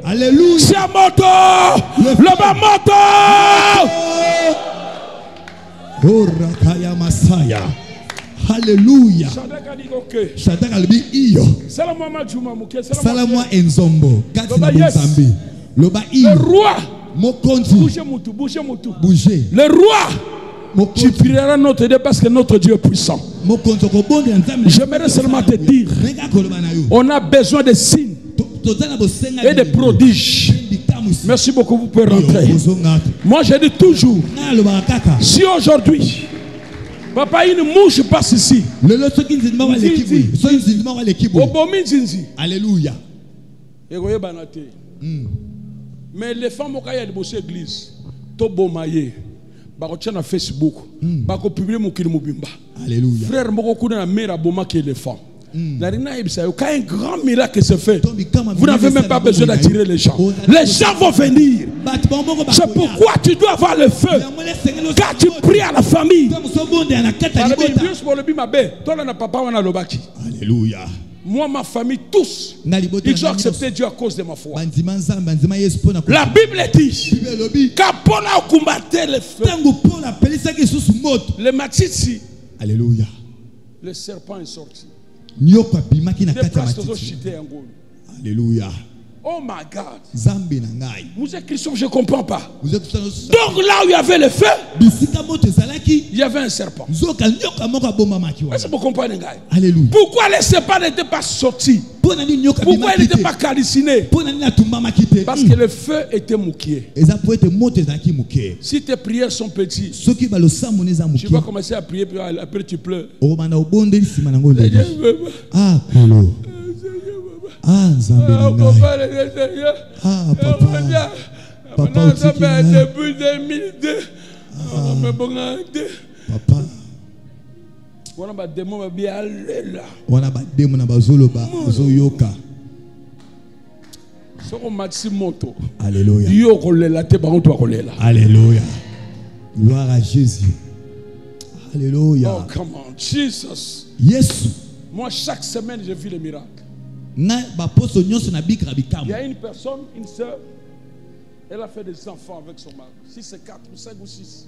Alléluia. C'est moto. Le bas moto. Oh, Rakaya Masaya. Alléluia. Shadrach a dit iyo. Salamwa enzombo. Le roi. Bougez. Le roi. Tu prieras notre Dieu parce que notre Dieu est puissant. J'aimerais seulement te dire, on a besoin de signes et de prodiges. Merci beaucoup, vous pouvez rentrer. Moi je dis toujours, si aujourd'hui papa, une mouche passe ici. Alléluia. Mais les femmes qui ont bossé l'église, to bomaye, bakotia na Facebook, bako publier mon kilo mobimba. Alléluia. Frère moko kuna na mère boma qui éléphant. Quand un grand miracle se fait, vous n'avez même pas besoin d'attirer les gens. Les gens vont venir. C'est pourquoi tu dois avoir le feu. Quand tu pries à la famille. Alléluia. Moi, ma famille, tous, ils ont accepté Dieu à cause de ma foi. La Bible dit qu'Apollo combattait le feu. Le matiti. Alléluia. Le serpent est sorti. Alléluia. Oh my God. Vous êtes Christophe, je ne comprends pas. Donc là où il y avait le feu, il y avait un serpent. Est-ce que vous comprenez? Alléluia. Pourquoi les serpents n'étaient pas sortis? Pourquoi ils n'étaient pas calcinés? Parce que le feu était mouqué. Si tes prières sont petites, tu vas commencer à prier, puis après tu pleures. Ah, Nzambe na ngai. Ah, papa. Papa otiki ngai. Depuis 2002. Papa. On a ba démon ba bien là. On a ba démon na bazoloba, zoyoka. Soko maximoto. Alléluia. Yo kolela te ba on doit kolela. Alléluia. Gloire à Jésus. Alléluia. Oh, come on, Jesus. Yes. Moi, chaque semaine, je vis les miracles. Il y a une personne, une soeur, elle a fait des enfants avec son mari. Si c'est 4 ou 5 ou 6.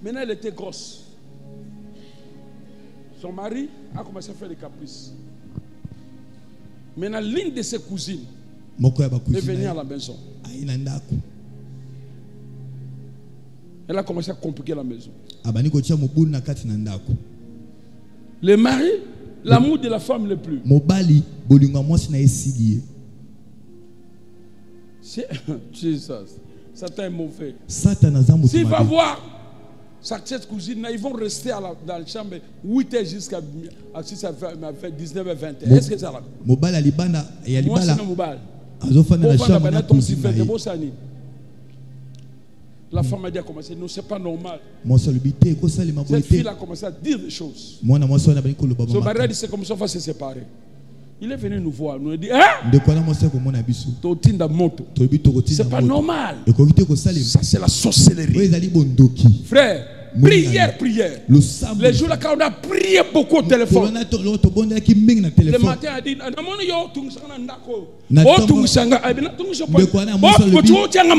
Maintenant, elle était grosse. Son mari a commencé à faire des caprices. Maintenant, l'une de ses cousines est venue à la maison. Elle a commencé à compliquer la maison. Le mari, l'amour de la femme le plus. Jesus. Satan est mauvais. S'il va voir cette cousine, ils vont rester dans la chambre 8h jusqu'à 19h20. Est-ce que ça va? Moi, c'est Mobal. La femme a dit à commencer, non, c'est pas normal. Cette fille a commencé à dire des choses. Son mari a dit, c'est comme ça qu'on va se séparer. Il est venu nous voir, nous a dit, hein? C'est pas normal. Ça, c'est la sorcellerie. Frère, prière. Les jours là, quand on a prié beaucoup au téléphone, le matin, a dit,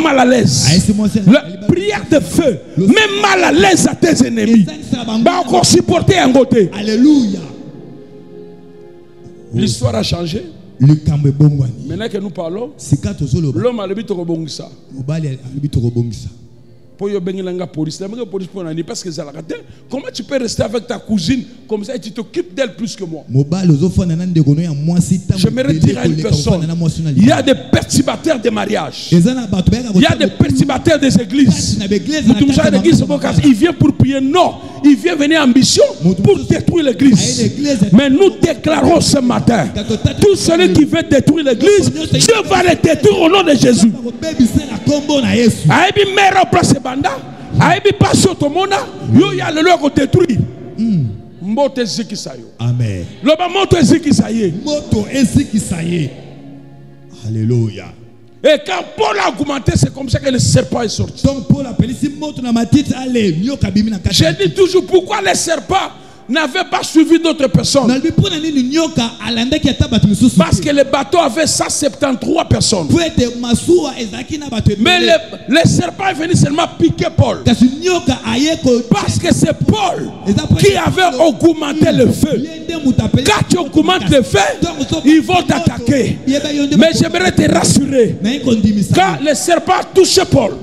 mal à l'aise. La prière de feu, même mal à l'aise à tes ennemis. Va encore supporter un côté. Alléluia. L'histoire a changé. Maintenant que nous parlons, l'homme a le but de ça. Parce que comment tu peux rester avec ta cousine comme ça et tu t'occupes d'elle plus que moi? J'aimerais dire à une personne, il y a des perturbateurs de mariage. Il y a des perturbateurs des églises. Il vient pour prier. Non, il vient venir en mission pour détruire l'église. Mais nous déclarons ce matin, tout celui qui veut détruire l'église, Dieu va le détruire au nom de Jésus. Aibi paso tomona yo ya lelo ko détruire mbote zikisayo. Amen. Loba moto zikisaye. Moto zikisaye. Alléluia. Et quand Paul a augmenté, c'est comme ça que le serpent est sorti. Donc Paul a appelé si moto na matite allez nyoka bimi na kati. Je dis toujours pourquoi les serpents n'avait pas suivi d'autres personnes. Parce que le bateau avait 173 personnes. Mais le serpent est venu seulement piquer Paul. Parce que c'est Paul qui avait augmenté le feu. Quand tu augmentes le feu, ils vont t'attaquer. Mais j'aimerais te rassurer. Quand le serpent touche Paul,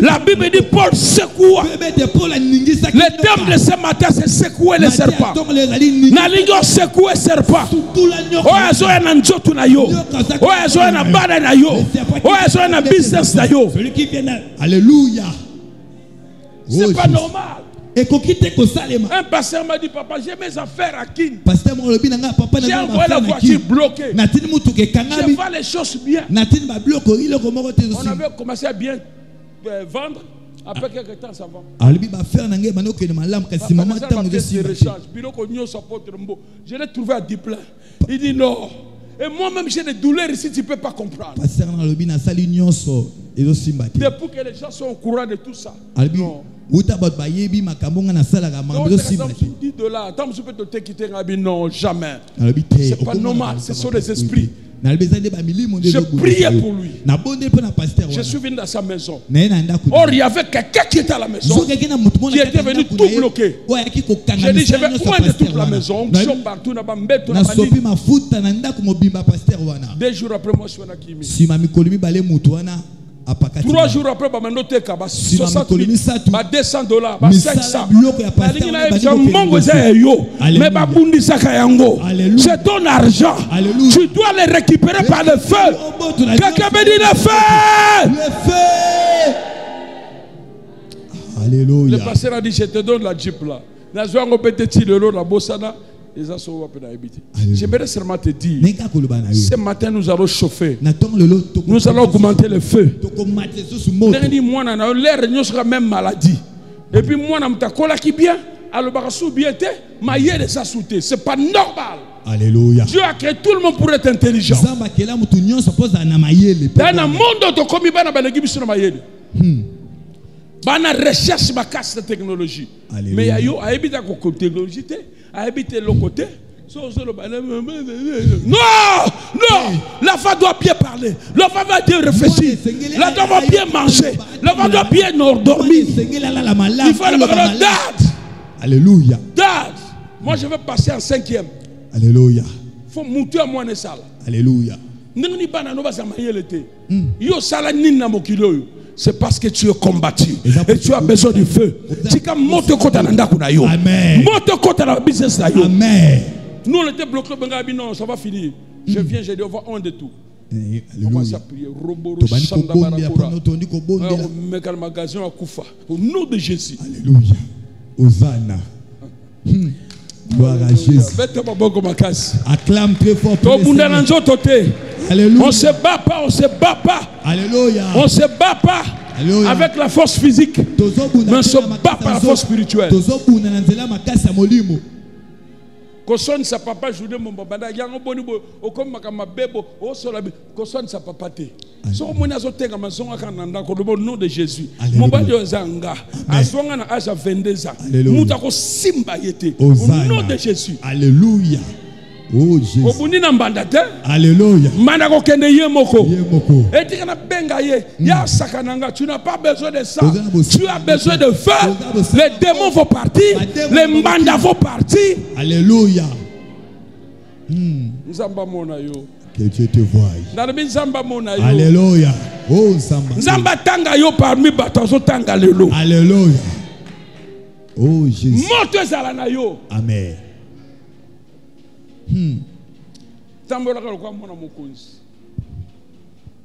la Bible dit Paul secoua. Le thème de ce matin, c'est secouer le serpent. Nalingo secouer le serpent. Oya zoya na njotu na yo. Oya zoya na bada na yo. Oya zoya na business na yo. Alléluia. C'est pas normal. Un pasteur m'a dit, papa, j'ai mes affaires à Kin. J'ai envoyé la voiture bloquée. Je vois les choses bien. On avait commencé à bien vendre. Après quelques temps, ça va. Je l'ai trouvé à Diplin. Il dit non. Et moi-même, j'ai des douleurs ici, tu ne peux pas comprendre. Depuis que les gens sont au courant de tout ça. Non. Non, jamais. C'est pas normal, ce sont les esprits. Je priais pour lui. Je suis venu dans sa maison. Or, il y avait quelqu'un qui était à la maison, qui était venu tout bloquer. J'ai dit, je vais prendre toute la maison. Partout, 2 jours après, moi, je suis à Kimi. 3 jours après, je suis à 60 000, $200, 500. C'est ton argent. Tu dois le récupérer par le feu. Quelqu'un me dit le feu. Le feu. Alléluia. Le pasteur a dit, je te donne la Jeep là. J'aimerais seulement te dire, ce matin nous allons chauffer. Nous allons augmenter le feu. L'air sera même maladie. Et puis moi, qui bien, c'est pas normal. Alléluia. Dieu a créé tout le monde pour être intelligent. Dans un monde comme bana recherche ma casse de technologie. Mais il y a habité la technologie, habité le côté. Non, non, la femme doit bien parler, la femme doit bien réfléchir, la femme doit bien manger, la femme doit bien dormir. Il faut le dad. Alléluia. Dad, moi je vais passer en 5e. Alléluia. Il faut monter à moi ne sala. Alléluia. C'est parce que tu es combattu et tu as besoin du feu. Amen. Amen. Nous on était bloqués, non, ça va finir. Je viens, j'ai dit, on va un de tout. On va s'appuyer. Au nom de Jésus. Alléluia. Hosanna. Gloire à Jésus. Acclame très fort. Alléluia. On ne se bat pas, on ne se bat pas. Alléluia. On ne se bat pas. Alléluia. Avec la force physique. Mais on se bat par la force spirituelle. Kosson sa papa jouer mon babada yango boni bo okoma kama bebo o sola kosson sa papa te so moni azotenga mazonga kananda ko do nom de Jésus mon badi ozanga asonga na âge 22 ans muta ko simba yete au nom de Jésus. Alléluia. Oh Jésus. Obuni na mbanda te. Alléluia. Manda ko kende yemoko. Etika na benga ye ya sakananga, tu n'as pas besoin de ça. Tu as besoin de feu. Les démons vont partir, les mbanda vont partir. Alléluia. Nzamba mona yo. Que Dieu te voie. Nzamba mona yo. Alléluia. Oh Nzamba. Nzamba tanga yo parmi batazo tanga lelo. Alléluia. Oh Jésus. Moto ezala na yo. Amen.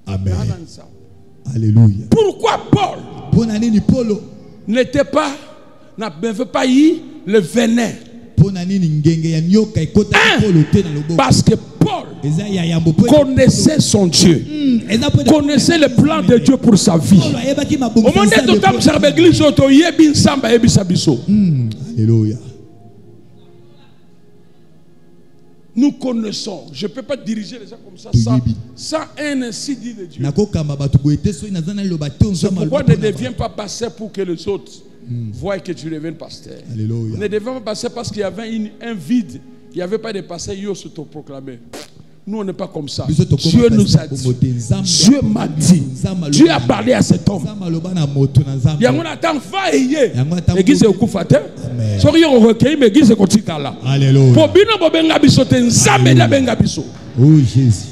Amen. Alléluia. Pourquoi Paul n'était pas, n'avait pas eu le venin? Parce que Paul connaissait son Dieu, connaissait le plan de Dieu pour sa vie. Au moment où Alléluia. Nous connaissons. Je ne peux pas diriger les gens comme ça sans un ainsi dit de Dieu. C'est pourquoi ne deviens pas pasteur pour que les autres voient que tu deviens pasteur. Alléluia. Ne deviens pas pasteur parce qu'il y avait un vide. Il n'y avait pas de pasteur qui s'autoproclamait. Nous, on n'est pas comme ça. Dieu nous a dit. Dieu m'a dit. Dieu a parlé à cet homme. Il y a un attend faillé. L'église est au Koufate. Soyez au recueil, mais l'église est au Tikala. Alléluia. Pour bien nous benga bisote, nzambe na benga biso. Oh Jésus.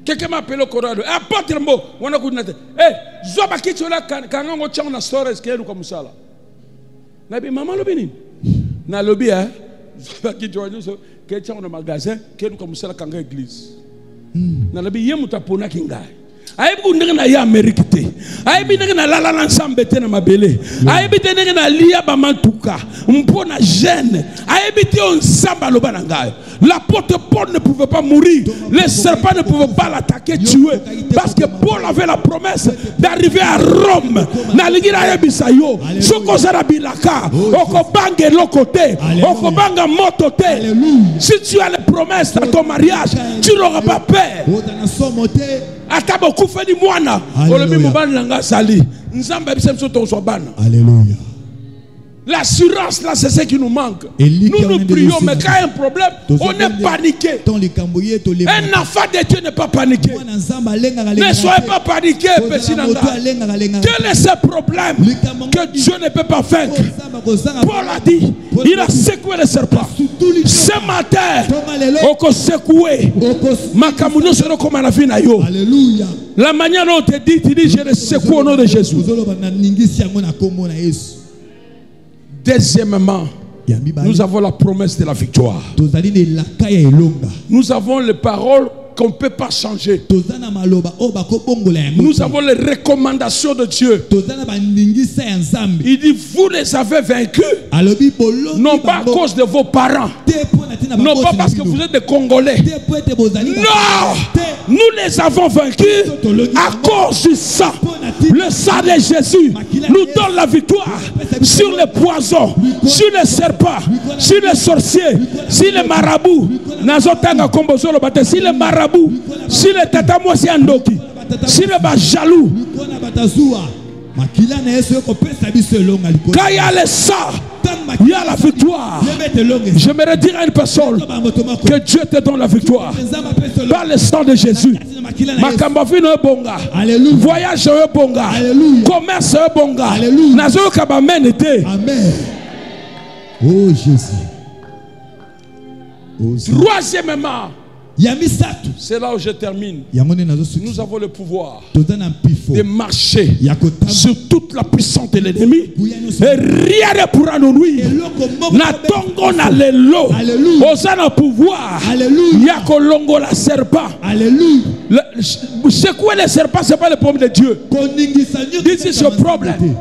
Quelqu'un m'a appelé au Corano. Apôtre Mbo, on a couru. Eh, zoba kichola kangango chang na stores kelu comme ça là. Nabi maman lobini. Na lobi hein. Zoba kichola que tu as un magasin, que nous commençons à la église. Dans le billet, nous avons un kinga. Aïe, vous n'avez pas Amérique. Aïe, vous n'avez pas la l'ensemble de ma belle. Aïe, vous n'avez pas l'ia bamantuka. On prend la gêne. Aïe, vous n'avez pas l'apôtre Paul ne pouvait pas mourir. Les serpents ne pouvaient pas l'attaquer, tuer. Parce que Paul avait la promesse d'arriver à Rome. Naligira bisayo. Soko zarabilaka. Okobange l'okote. Okobanga motote. Si tu as les promesses dans ton mariage, tu n'auras pas peur. Alléluia. L'assurance là, c'est ce qui nous manque. Nous prions, mais quand il y a un problème, on est paniqué. Un enfant de Dieu n'est pas paniqué. Ne soyez pas paniqué. Quel est ce problème que Dieu ne peut pas vaincre? Paul a dit, il a secoué le serpent. Ce matin, on peut secouer. Alléluia. La manière dont on te dit, tu dis, je le secoue au nom de Jésus. Deuxièmement, nous avons la promesse de la victoire. Nous avons les paroles qu'on ne peut pas changer. Nous avons les recommandations de Dieu. Il dit, vous les avez vaincus, non pas à cause de vos parents, non pas parce que vous êtes des Congolais. Non, nous les avons vaincus à cause du sang. Le sang de Jésus nous donne la victoire sur les poisons, sur les serpents, sur les sorciers, sur les marabouts. Si les marabouts, si les tatamoisi andoki, si les jaloux, quand il y a le sang, il y a la victoire. J'aimerais dire à une personne que Dieu te donne la victoire par le sang de Jésus. Makambafino e bonga, voyage e bonga, commerce e bonga, nazo kabamen était. Amen. Oh Jésus. Troisièmement, c'est là où je termine. Nous avons le pouvoir de marcher sur toute la puissance de l'ennemi et rien ne pourra nous nuire. Natongo na lelo, osana pouvoir. Yako longo la serpent. Secouer les serpents, c'est pas le problème de Dieu. This is your problem.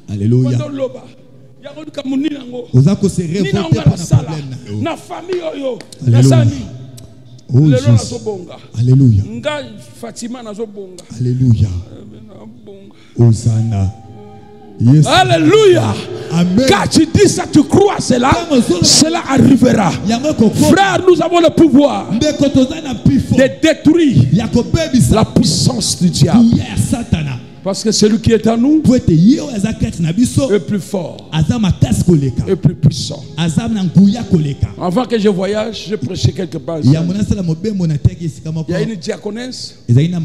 Alléluia. Vous avez se révolter par la famille. Oh Jésus. Alléluia. Alléluia. Hosanna. Yes. Alléluia. Amen. Quand tu dis ça, tu crois cela, cela arrivera. Frère, nous avons le pouvoir de détruire la puissance du diable. Parce que celui qui est en nous est plus fort et plus puissant. Avant que je voyage, je prêchais quelque part. Il y a une diaconesse. Elle a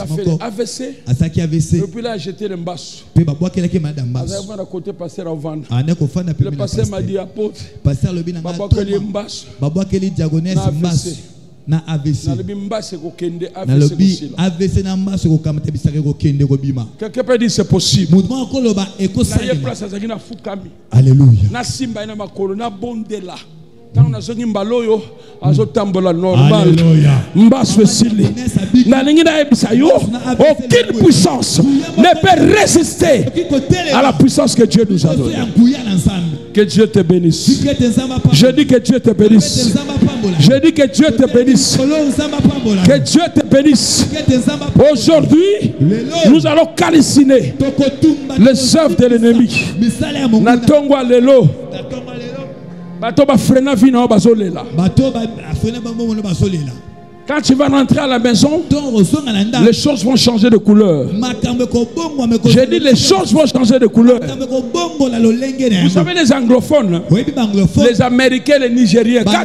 fait l'AVC. Et puis là, j'étais dans Mbassou. Elle a côté passer en vente. Le pasteur m'a dit apôtre. Na AVC. Quelqu'un peut dire c'est possible. Alléluia. Aucune puissance ne peut résister à la puissance que Dieu nous a donnée. Que Dieu te bénisse. Je dis que Dieu te bénisse. Je dis que Dieu te bénisse. Que Dieu te bénisse. Aujourd'hui, nous allons calciner les œuvres de l'ennemi. Natongwa lelo. Quand tu vas rentrer à la maison, les choses vont changer de couleur. J'ai dit les choses vont changer de couleur. Vous savez les anglophones, les Américains, les Nigériens, quand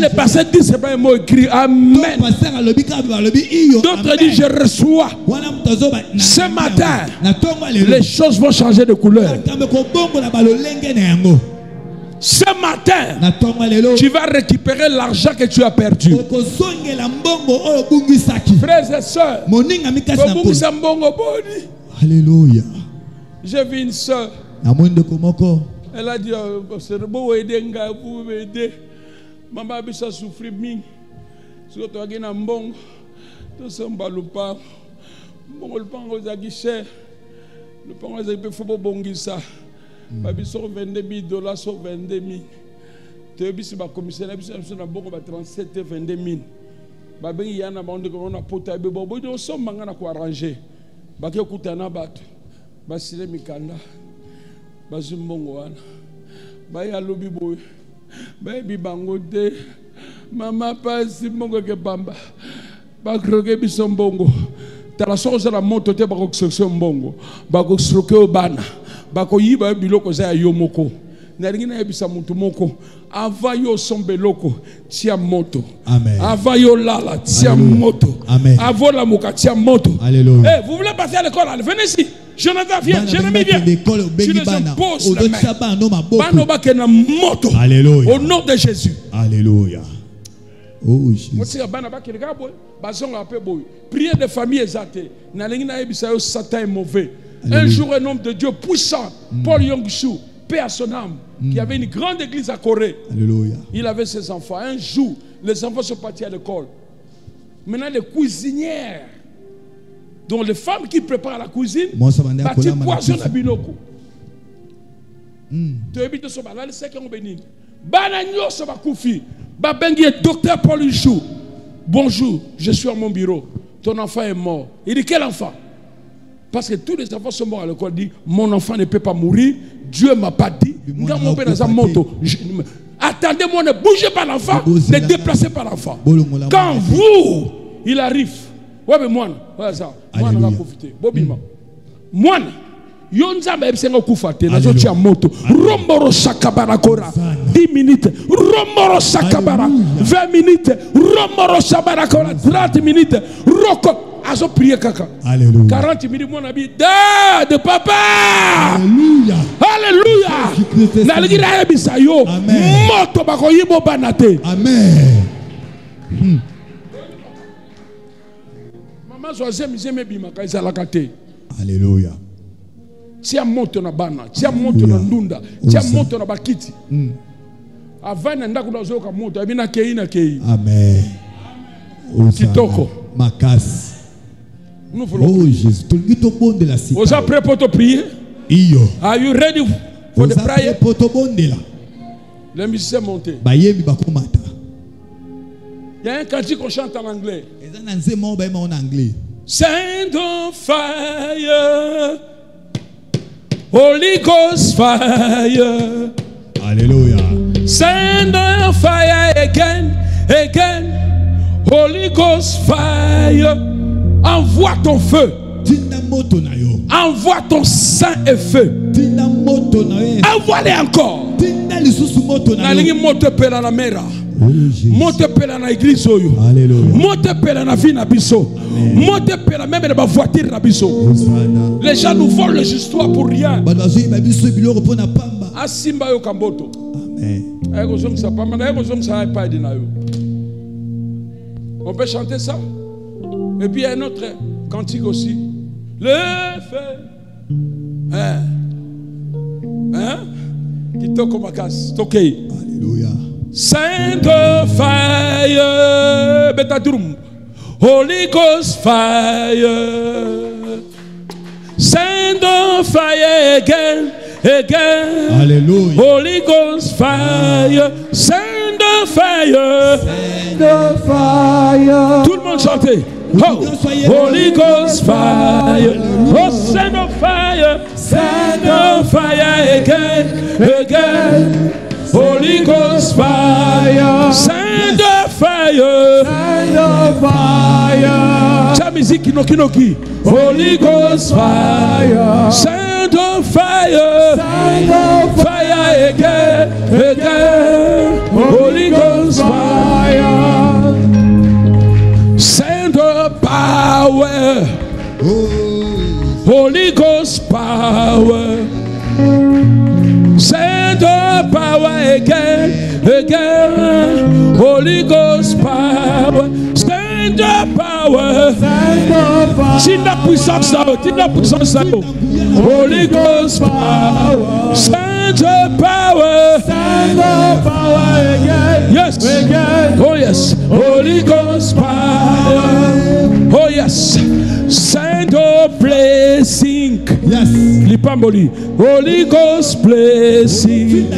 les pasteurs disent c'est pas un mot écrit, Amen. D'autres disent je reçois. Ce matin, les choses vont changer de couleur. Ce matin, tu vas récupérer l'argent que tu as perdu. Frères et sœurs, alléluia. J'ai vu une sœur. Elle a dit, c'est beau aider, vous aider. Maman a souffert. Si tu as un bon, tu as un baloupa. Le pain aux aguichets. Le pain aux aguichets, il faut bonguisa. Babi sur $22 000 sur 22 000. Tu as vu si ma commissaire a 37 22 000. Babi y a un abandon qu'on a porté. Bobo de somme mangana ko arranger. Baki okutana bato. Basile mikanda. Bazumbongo wana. Baya lobi boy. Baby bangote. Mama pasi mongo ke bamba. Bakroge bisombongo. Tala soza la moto te bako construction mbongo. Bako stroke obana. Bako yiba biloko za yomoko. Na ringina ebisa mutu moko. Ava yo sombe loko tia moto. Amen. Ava yo lala tia moto. Amen. Avola muka tia moto. Alléluia. Eh, vous voulez passer à l'école? Venez ici. Jonathan, viens. Jérémie, viens. Tu les imposes les mains. Moto. Alléluia. Au nom de Jésus. Alléluia. Oh Jésus. Prière de famille exaltée. Satan est mauvais. Un jour, un homme de Dieu puissant, Paul Yong-Shu, paix à son âme, qui avait une grande église à Corée. Alléluia. Il avait ses enfants. Un jour, les enfants sont partis à l'école. Maintenant, les cuisinières, donc les femmes qui préparent la cuisine, partent poisson à Binoko. Tu habites sur la c'est qu'on bénit. Banagno sur ma koufi. Babengi est docteur Paul Chou. Bonjour, je suis à mon bureau. Ton enfant est mort. Il dit quel enfant? Parce que tous les enfants sont morts à l'école. Il dit mon enfant ne peut pas mourir. Dieu m'a pas dit. Attendez-moi, ne bougez pas l'enfant, ne déplacez pas l'enfant. Quand vous, il arrive. Ouais, mais moi, ça. Moi, on va profiter. Bobima. Moi, Yonza Mebsengo Koufate, la Zotia Moto, Romoro Sakabarakora, 10 minutes, Romoro Sakabara, 20 minutes, Romoro Sabarakora, 30 minutes, Roko, Azo prier Kaka. Alléluia. 40 minutes, mon ami, de papa. Alléluia. Alléluia. Naligira Ebisayo, Moto Bakoyibo Banate. Amen. Maman Zoazé, Mizeme Bimaka, Izalakate. Alléluia. Tia moto na bana, tia moto na ndunda, tia moto na bakiti. Avana ndako na zoka moto, abina kei na kei. Amen. Kitoko. Makas. Oh Jésus, tout le monde de la cité. Vous êtes prêts pour te prier? Iyo. Are you ready for the prayer? Pour te bonde là. Les musiciens montent. Bayemi bakomata. Il y a un cantique qu'on chante en anglais. Et ça n'anze mo ba en anglais. Send on fire. Holy Ghost fire. Alléluia. Send on fire again, again. Holy Ghost fire. Envoie ton feu. Envoie ton sang et feu. Envoie-les encore. Nalingi moto pela na mera. Moto pela na église oyo. Moto pela na vie na biso. Moto pela même na voiture na biso. Les gens nous volent les histoires pour rien. Asimba yo kamboto. Amen. On peut chanter ça. Et puis il y a un autre cantique aussi. Le feu. Qui toque ma casse. Ok. Alléluia. Send the fire. Betadrum. Holy Ghost fire. Send the fire again. Again. Alléluia. Holy Ghost fire. Send the fire. Send the fire. Tout le monde chantez. Oh, Holy Ghost fire. Oh, send the fire. Send the fire again. Again. Holy Ghost fire. Send the fire. Send the fire. Cha musique Kinoki. Holy Ghost fire. Send the fire. Send the fire again. Again. Holy Ghost fire. Send the power. Holy Ghost power. Send the power again, again. Holy Ghost power. Send the power. Send the puissance là, send the puissance là. Holy Ghost power. Send the power. Send the power again. Yes. Again. Oh yes. Holy Ghost power. Oh yes. Send the blessing. Yes. Lipamboli. Holy Ghost blessing.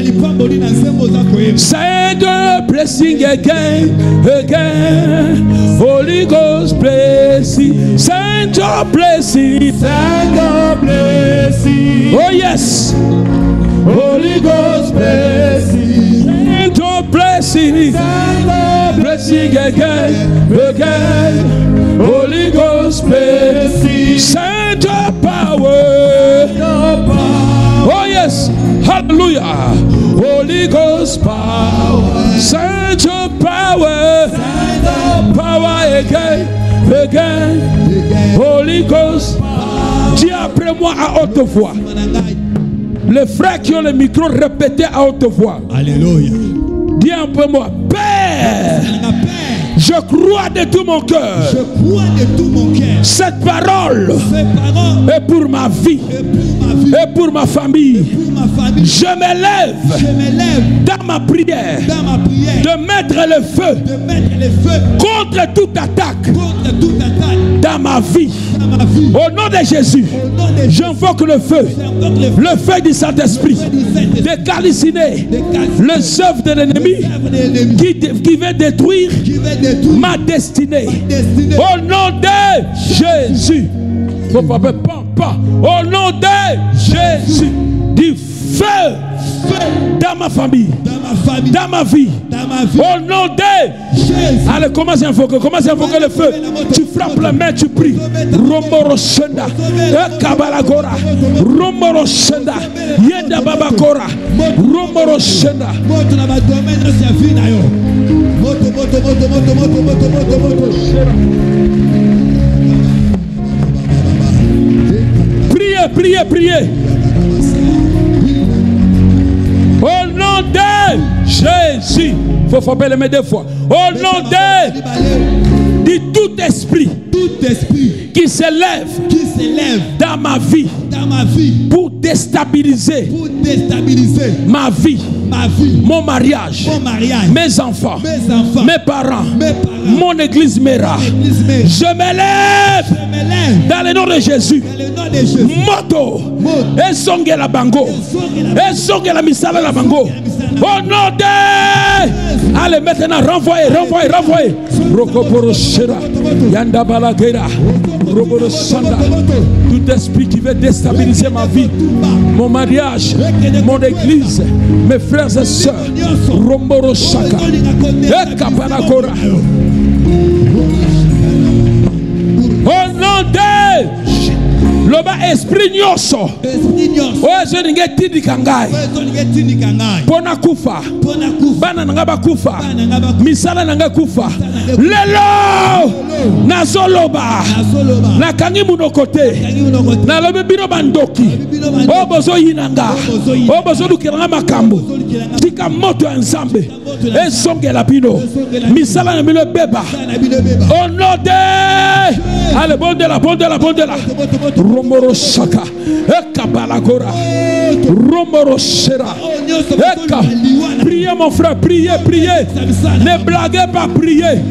Send the blessing again, again. Holy Ghost blessing. Send the blessing. Send the blessing. Oh yes. Holy Ghost blessing. Send the blessing. Send the blessing again, again. Holy Ghost blessing. Send the power. Oh yes. Hallelujah. Holy Ghost power. Send your power. Power again. Again. Holy Ghost. Dis après moi à haute voix. Les frères qui ont le micro, répétez à haute voix. Alléluia. Dis après moi. Père. Je crois de tout mon cœur. Je crois de tout mon cœur. Cette parole est pour ma vie et pour ma famille. Je m'élève dans ma prière de mettre le feu contre toute attaque dans ma vie. Au nom de Jésus, j'invoque le feu du Saint-Esprit, de calciner les œuvres de l'ennemi qui veut détruire ma destinée. Au nom de Jésus, au nom de Jésus, du feu dans ma famille, dans ma vie, au nom de Jésus. Allez, commence à invoquer le feu. Tu frappes la main, tu pries. Romoro Shenda, Kabalagora, Romoro Shenda, Yenda Babakora, Romoro Shenda. Priez. Au nom de Jésus. Il faut frapper les mains deux fois. Au nom de tout esprit qui s'élève dans ma vie pour déstabiliser ma vie, mon mariage, mes enfants, mes parents, mon église Mera. Je m'élève dans le nom de Jésus. Moto et songe la bango et songe la misala la bango. Au nom de... Allez, maintenant, renvoyez. Rokoporo Shera, Yanda Balagera, Roboro Sanda. Tout esprit qui veut déstabiliser ma vie, mon mariage, mon église, mes frères et sœurs. Romboro Shaka, Ekapanakora. Au nom de... Loba esprit nyoso. Ozo ninge tindi kangai. Pona kufa. Bana nanga bakufa. Misala nanga kufa. Lelo. Nazoloba. Na kangi munokote. Na lobe bino bandoki. Obozo yinanga. Obozo lukiranga makambo. Tika moto ensemble. Esonge la bino. Misala na bino beba. Au nom de... Allez, bon de la. Romoro Shaka, Eka Balagora, Romoro Shera, Eka. Priez mon frère, priez. Ne blaguez pas, priez.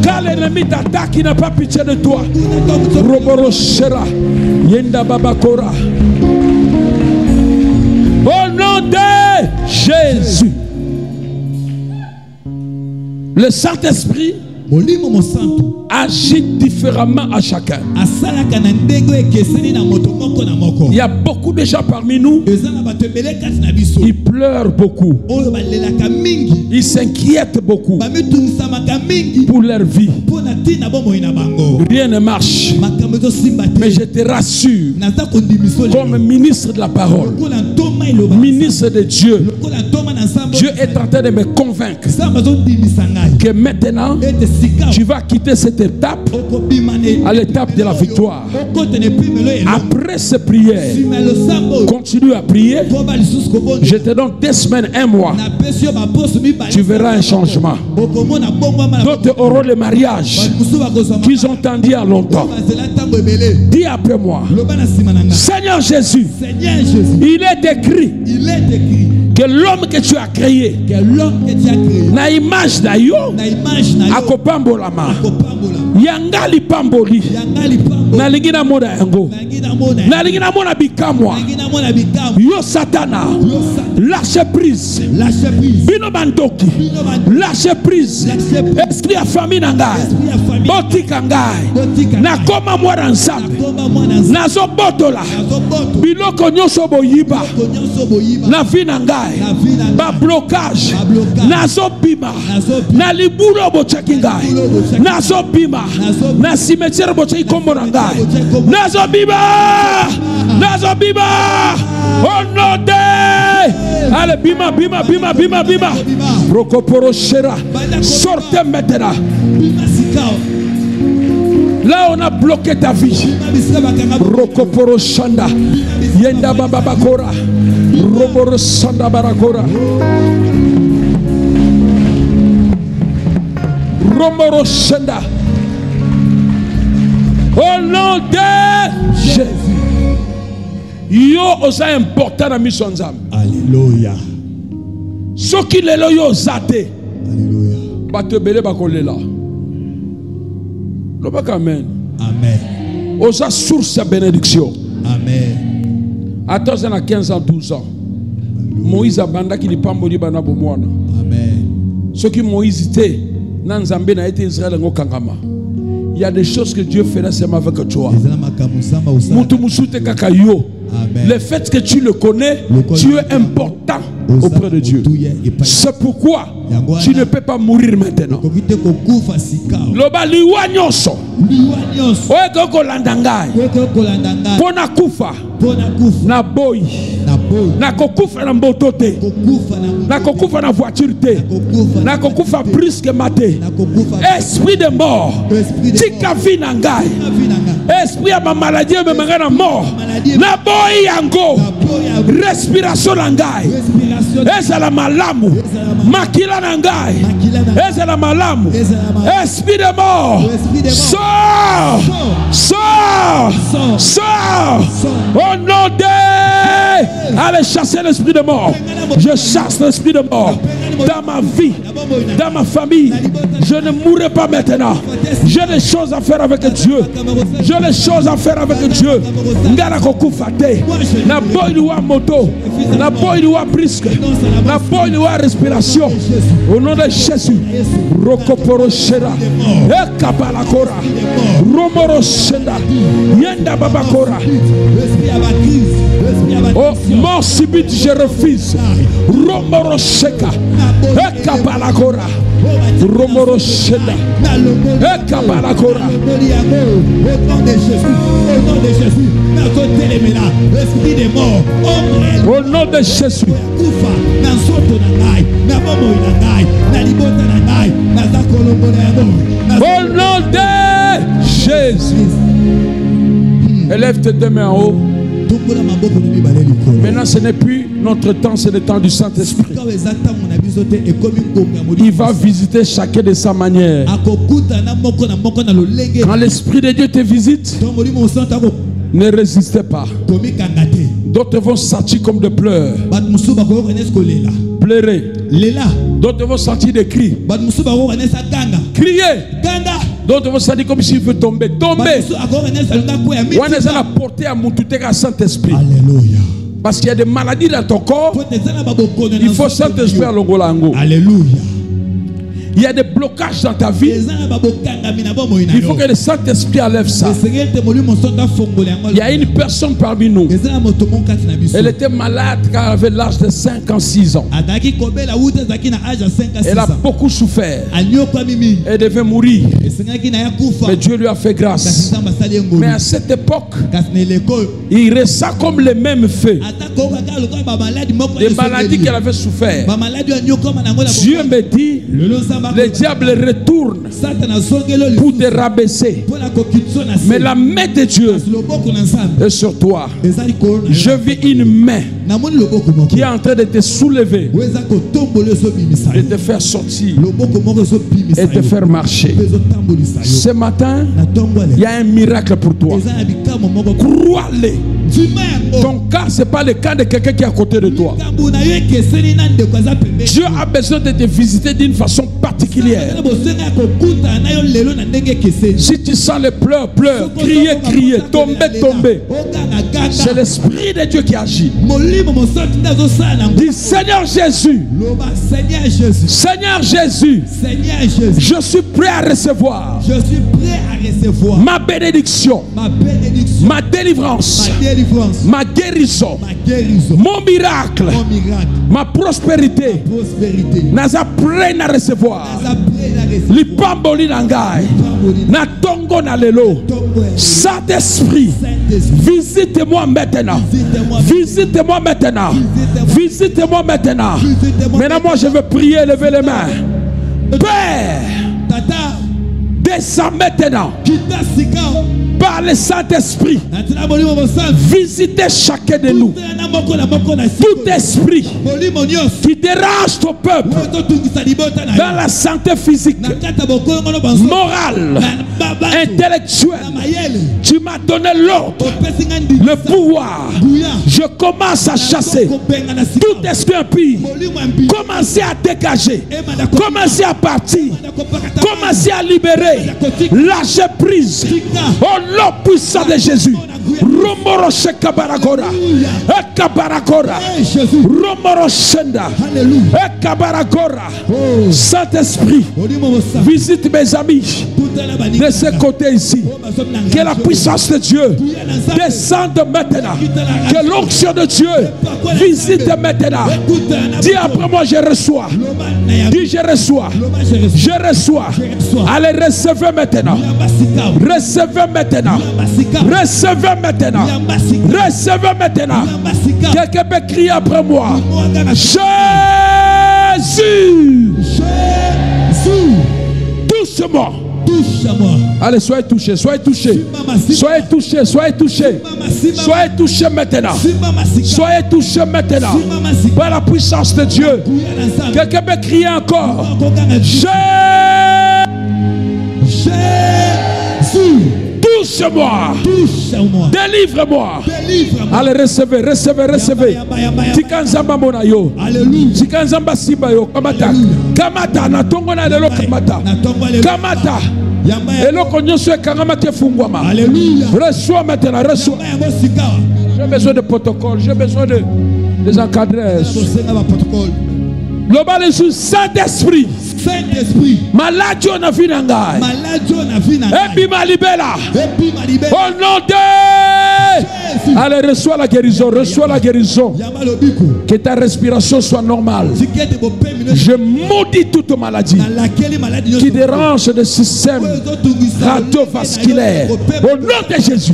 Car l'ennemi t'attaque, il n'a pas pitié de toi. Romoro Shera, Yenda Babakora. Au nom de Jésus, le Saint-Esprit agit différemment à chacun. Il y a beaucoup de gens parmi nous. Ils pleurent beaucoup. Ils s'inquiètent beaucoup pour leur vie. Rien ne marche. Mais je te rassure, comme ministre de la parole, ministre de Dieu, Dieu est en train de me convaincre que maintenant tu vas quitter cette étape à l'étape de la victoire. Après cette prière, continue à prier. Je te donne 2 semaines, 1 mois. Tu verras un changement. D'autres auront le mariage qu'ils ont attendu à longtemps. Dis après moi, Seigneur Jésus, il est écrit que l'homme que tu as créé, na image na yo, akopambolama, yangali pamboli, na lingina mona yango, na lingina mona bikamwa, yo satana, lâche prise, bino bandoki, lâche prise, esprit a famille nangai, botika ngai, na koma mwana nsambe, na zo botola, biloko nyonso boyiba, na vi nangai, ba blocage, na zo bima, na libulo bocheki ngai, na zo bima, na cimetière bocheki kombo nangai, na zo bima, au nom de... Allez, bima, Rokoporo Shera, sortez maintenant. Là on a bloqué ta vie. Rokoporo Shanda, Yenda Babakora, Roboro Sanda Barakora, Romoro Shenda. Au nom de Jésus. Yo osa important na mission nzambe. Alléluia. Soki lelo yo zate. Alléluia. Bato belé bakolela. Lobaka amen. Amen. Osa source de bénédiction. Amen. À 14 ans, 15 ans, 12 ans. Moïse a banda qui n'est pas mort bana bomwana. Amen. Ce qui Moïse était, Nanzambe n'a été Israël ngo kangama. Il y a des choses que Dieu fera seulement avec toi. Le fait que tu le connais, tu es important auprès de Dieu. C'est pourquoi tu ne peux pas mourir maintenant. Loba liwa nyonso. Oye ko landangai. Pona kufa. Na boy. Na kokufa na mbotote. Na kokufa na voiture te. Na kokufa briske mate. Esprit de mort. Tika vi na ngai. Esprit ya maladie me mangana mort. Na boy yango. Respiration na ngai. Ezala malamu. Makila na ngai. Ezala malamu. Esprit de mort. Sors. Sors. Sors. Au nom de... Allez chasser l'esprit de mort. Je chasse l'esprit de mort dans ma vie, dans ma famille. Je ne mourrai pas maintenant. J'ai des choses à faire avec Dieu. J'ai des choses à faire avec Dieu. Ngara kokufate. Na boy liwa moto. Na boy liwa brisque. Na boy liwa respiration. Au nom de Jésus. Rokoporo shera. Ekapalakora. Romoro shenda. Yenda babakora. Oh, mort subite, je refuse. Romoro sheka. Ekapalakora. Romoro shenda. Ekapalakora. Au nom de Jésus. Au nom de Jésus. Esprit des morts. Au nom de Jésus. Au nom de Jésus. Élève tes deux mains en haut. Maintenant, ce n'est plus notre temps, c'est le temps du Saint-Esprit. Il va visiter chacun de sa manière. Quand l'Esprit de Dieu te visite, ne résistez pas. D'autres vont sortir comme de pleurs. Pleurer. D'autres vont sortir des cris. Crier. D'autres vont sortir comme s'il veut tomber. Tomber. On est à la portée à mon Saint-Esprit. Alléluia. Parce qu'il y a des maladies dans ton corps. Il faut Saint-Esprit à l'Ongolango. Alléluia. Il y a des blocages dans ta vie. Il faut que le Saint-Esprit enlève ça. Il y a une personne parmi nous. Elle était malade quand elle avait l'âge de 5 ans, 6 ans. Elle a beaucoup souffert. Elle devait mourir. Mais Dieu lui a fait grâce. Mais à cette époque, il resta comme les mêmes faits. Les maladies qu'elle avait souffert. Dieu me dit, le diable retourne pour te rabaisser. Mais la main de Dieu est sur toi. Je vis une main qui est en train de te soulever et te faire sortir et te faire marcher. Ce matin, il y a un miracle pour toi. Crois-le. Ton cas, ce n'est pas le cas de quelqu'un qui est à côté de toi. Dieu a besoin de te visiter d'une façon particulière. Si tu sens les pleurs, pleure. Crier, crier. Tomber, tomber. C'est l'Esprit de Dieu qui agit. Dis Seigneur Jésus. Seigneur Jésus. Je suis prêt à recevoir ma bénédiction, ma délivrance, ma guérison, mon miracle, ma prospérité. Naza prêt à recevoir. Lipamboli nangai. Na tongo na lelo. Saint-Esprit, visite-moi maintenant. Visite-moi maintenant. Visite-moi maintenant. Maintenant, moi, je veux prier, lever les mains. Père, Descends maintenant par le Saint-Esprit. Visitez chacun de nous. Tout esprit qui dérange ton peuple dans la santé physique, morale, intellectuelle, tu m'as donné l'ordre, le pouvoir. Je commence à chasser tout esprit impur. Commencez à dégager, commencez à partir, commencez à libérer, lâcher prise au nom puissant de Jésus. Romoroshe kabaragora, kabaragora, romoroshenda, kabaragora. Saint-Esprit, visite mes amis de ce côté ici. Que la puissance de Dieu descende maintenant. Que l'onction de Dieu visite maintenant. Dis après moi, je reçois. Dis je reçois. Je reçois. Allez, recevez maintenant. Recevez maintenant. Recevez maintenant. Recevez maintenant. Quelqu'un peut crier après moi. Jésus. Touche-moi. Touche-moi. Allez, soyez touchés, soyez touchés. Soyez touchés, soyez touchés. Soyez touchés maintenant. Soyez touchés maintenant. Par la puissance de Dieu. Quelqu'un peut crier encore. Jésus. Touche-moi. Délivre-moi. Allez, recevez, recevez, recevez. Tikanzamba monayo. Tikanzamba sibayo. Kamata. Kamata. Natongo na lelo kamata. Kamata. Eloko nyonso ekangama te fungwama. Reçois maintenant, reçois. J'ai besoin de protocole, j'ai besoin de des encadreurs. Le bal est sous Saint-Esprit. Saint-Esprit. Malade on a vu nangai. Malade on a vu nangai. Et puis malibela. Au nom de. Allez, reçois la guérison, reçois la guérison. Que ta respiration soit normale. Je maudis toute maladie qui dérange le système cardiovasculaire. Au nom de Jésus.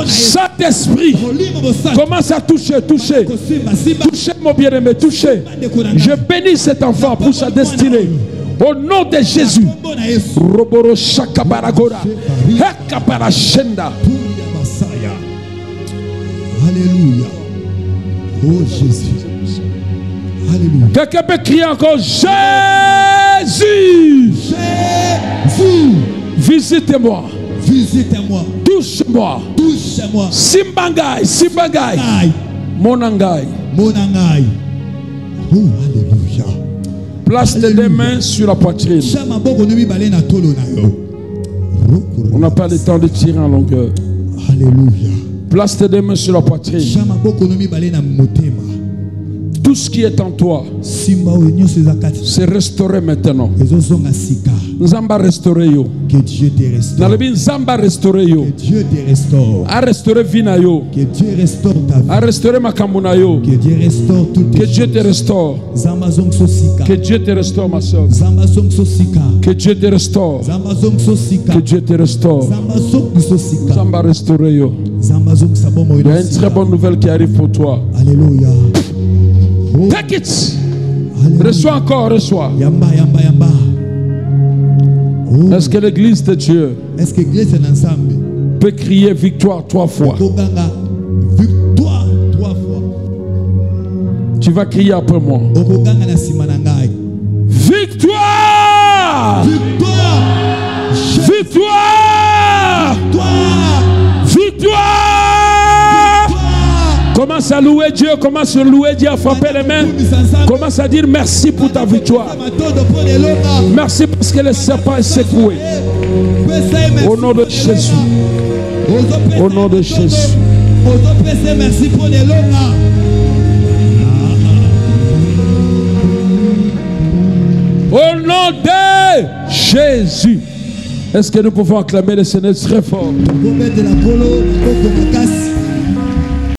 Saint-Esprit, commence à toucher, toucher, toucher mon bien-aimé, toucher. Je bénis cet enfant pour sa destinée. Au nom de Jésus. Roboro Shakabaragora, Hekabarashenda. Alléluia. Oh Jésus. Alléluia. Quelqu'un peut crier encore Jésus. Jésus. Visitez-moi. Visitez-moi. Touche-moi. Touche-moi. Simbangai. Simbangai. Monangai. Monangai. Oh, alléluia. Place tes deux mains sur la poitrine. On n'a pas le temps de tirer en longueur. Alléluia. Place tes deux mains sur la poitrine. Tout ce qui est en toi, c'est restauré maintenant. Nzamba restauré yo. Que Dieu te restaure. Nzamba restauré yo. Que Dieu te restaure. A restauré vina yo. Que Dieu restaure ta vie. A restauré makambuna yo. Que Dieu restaure tout. Que Dieu te restaure. Que Dieu te restaure ma soeur. Que Dieu te restaure. Que Dieu te restaure. Nzamba restauré yo. Il y a une très bonne nouvelle qui arrive pour toi. Alléluia. Take it. Reçois encore, reçois. Yamba, yamba, yamba. Oh. Est-ce que l'église de Dieu peut crier victoire 3 fois? Victoire 3 fois. Tu vas crier après moi. Victoire! Victoire! Victoire! Victoire! Commence à louer Dieu, commence à louer Dieu, à frapper les mains. Commence à dire merci pour ta victoire. Merci parce que le serpent est secoué. Au nom de Jésus. Au nom de Jésus. Au nom de Jésus. Est-ce que nous pouvons acclamer le Seigneur très fort?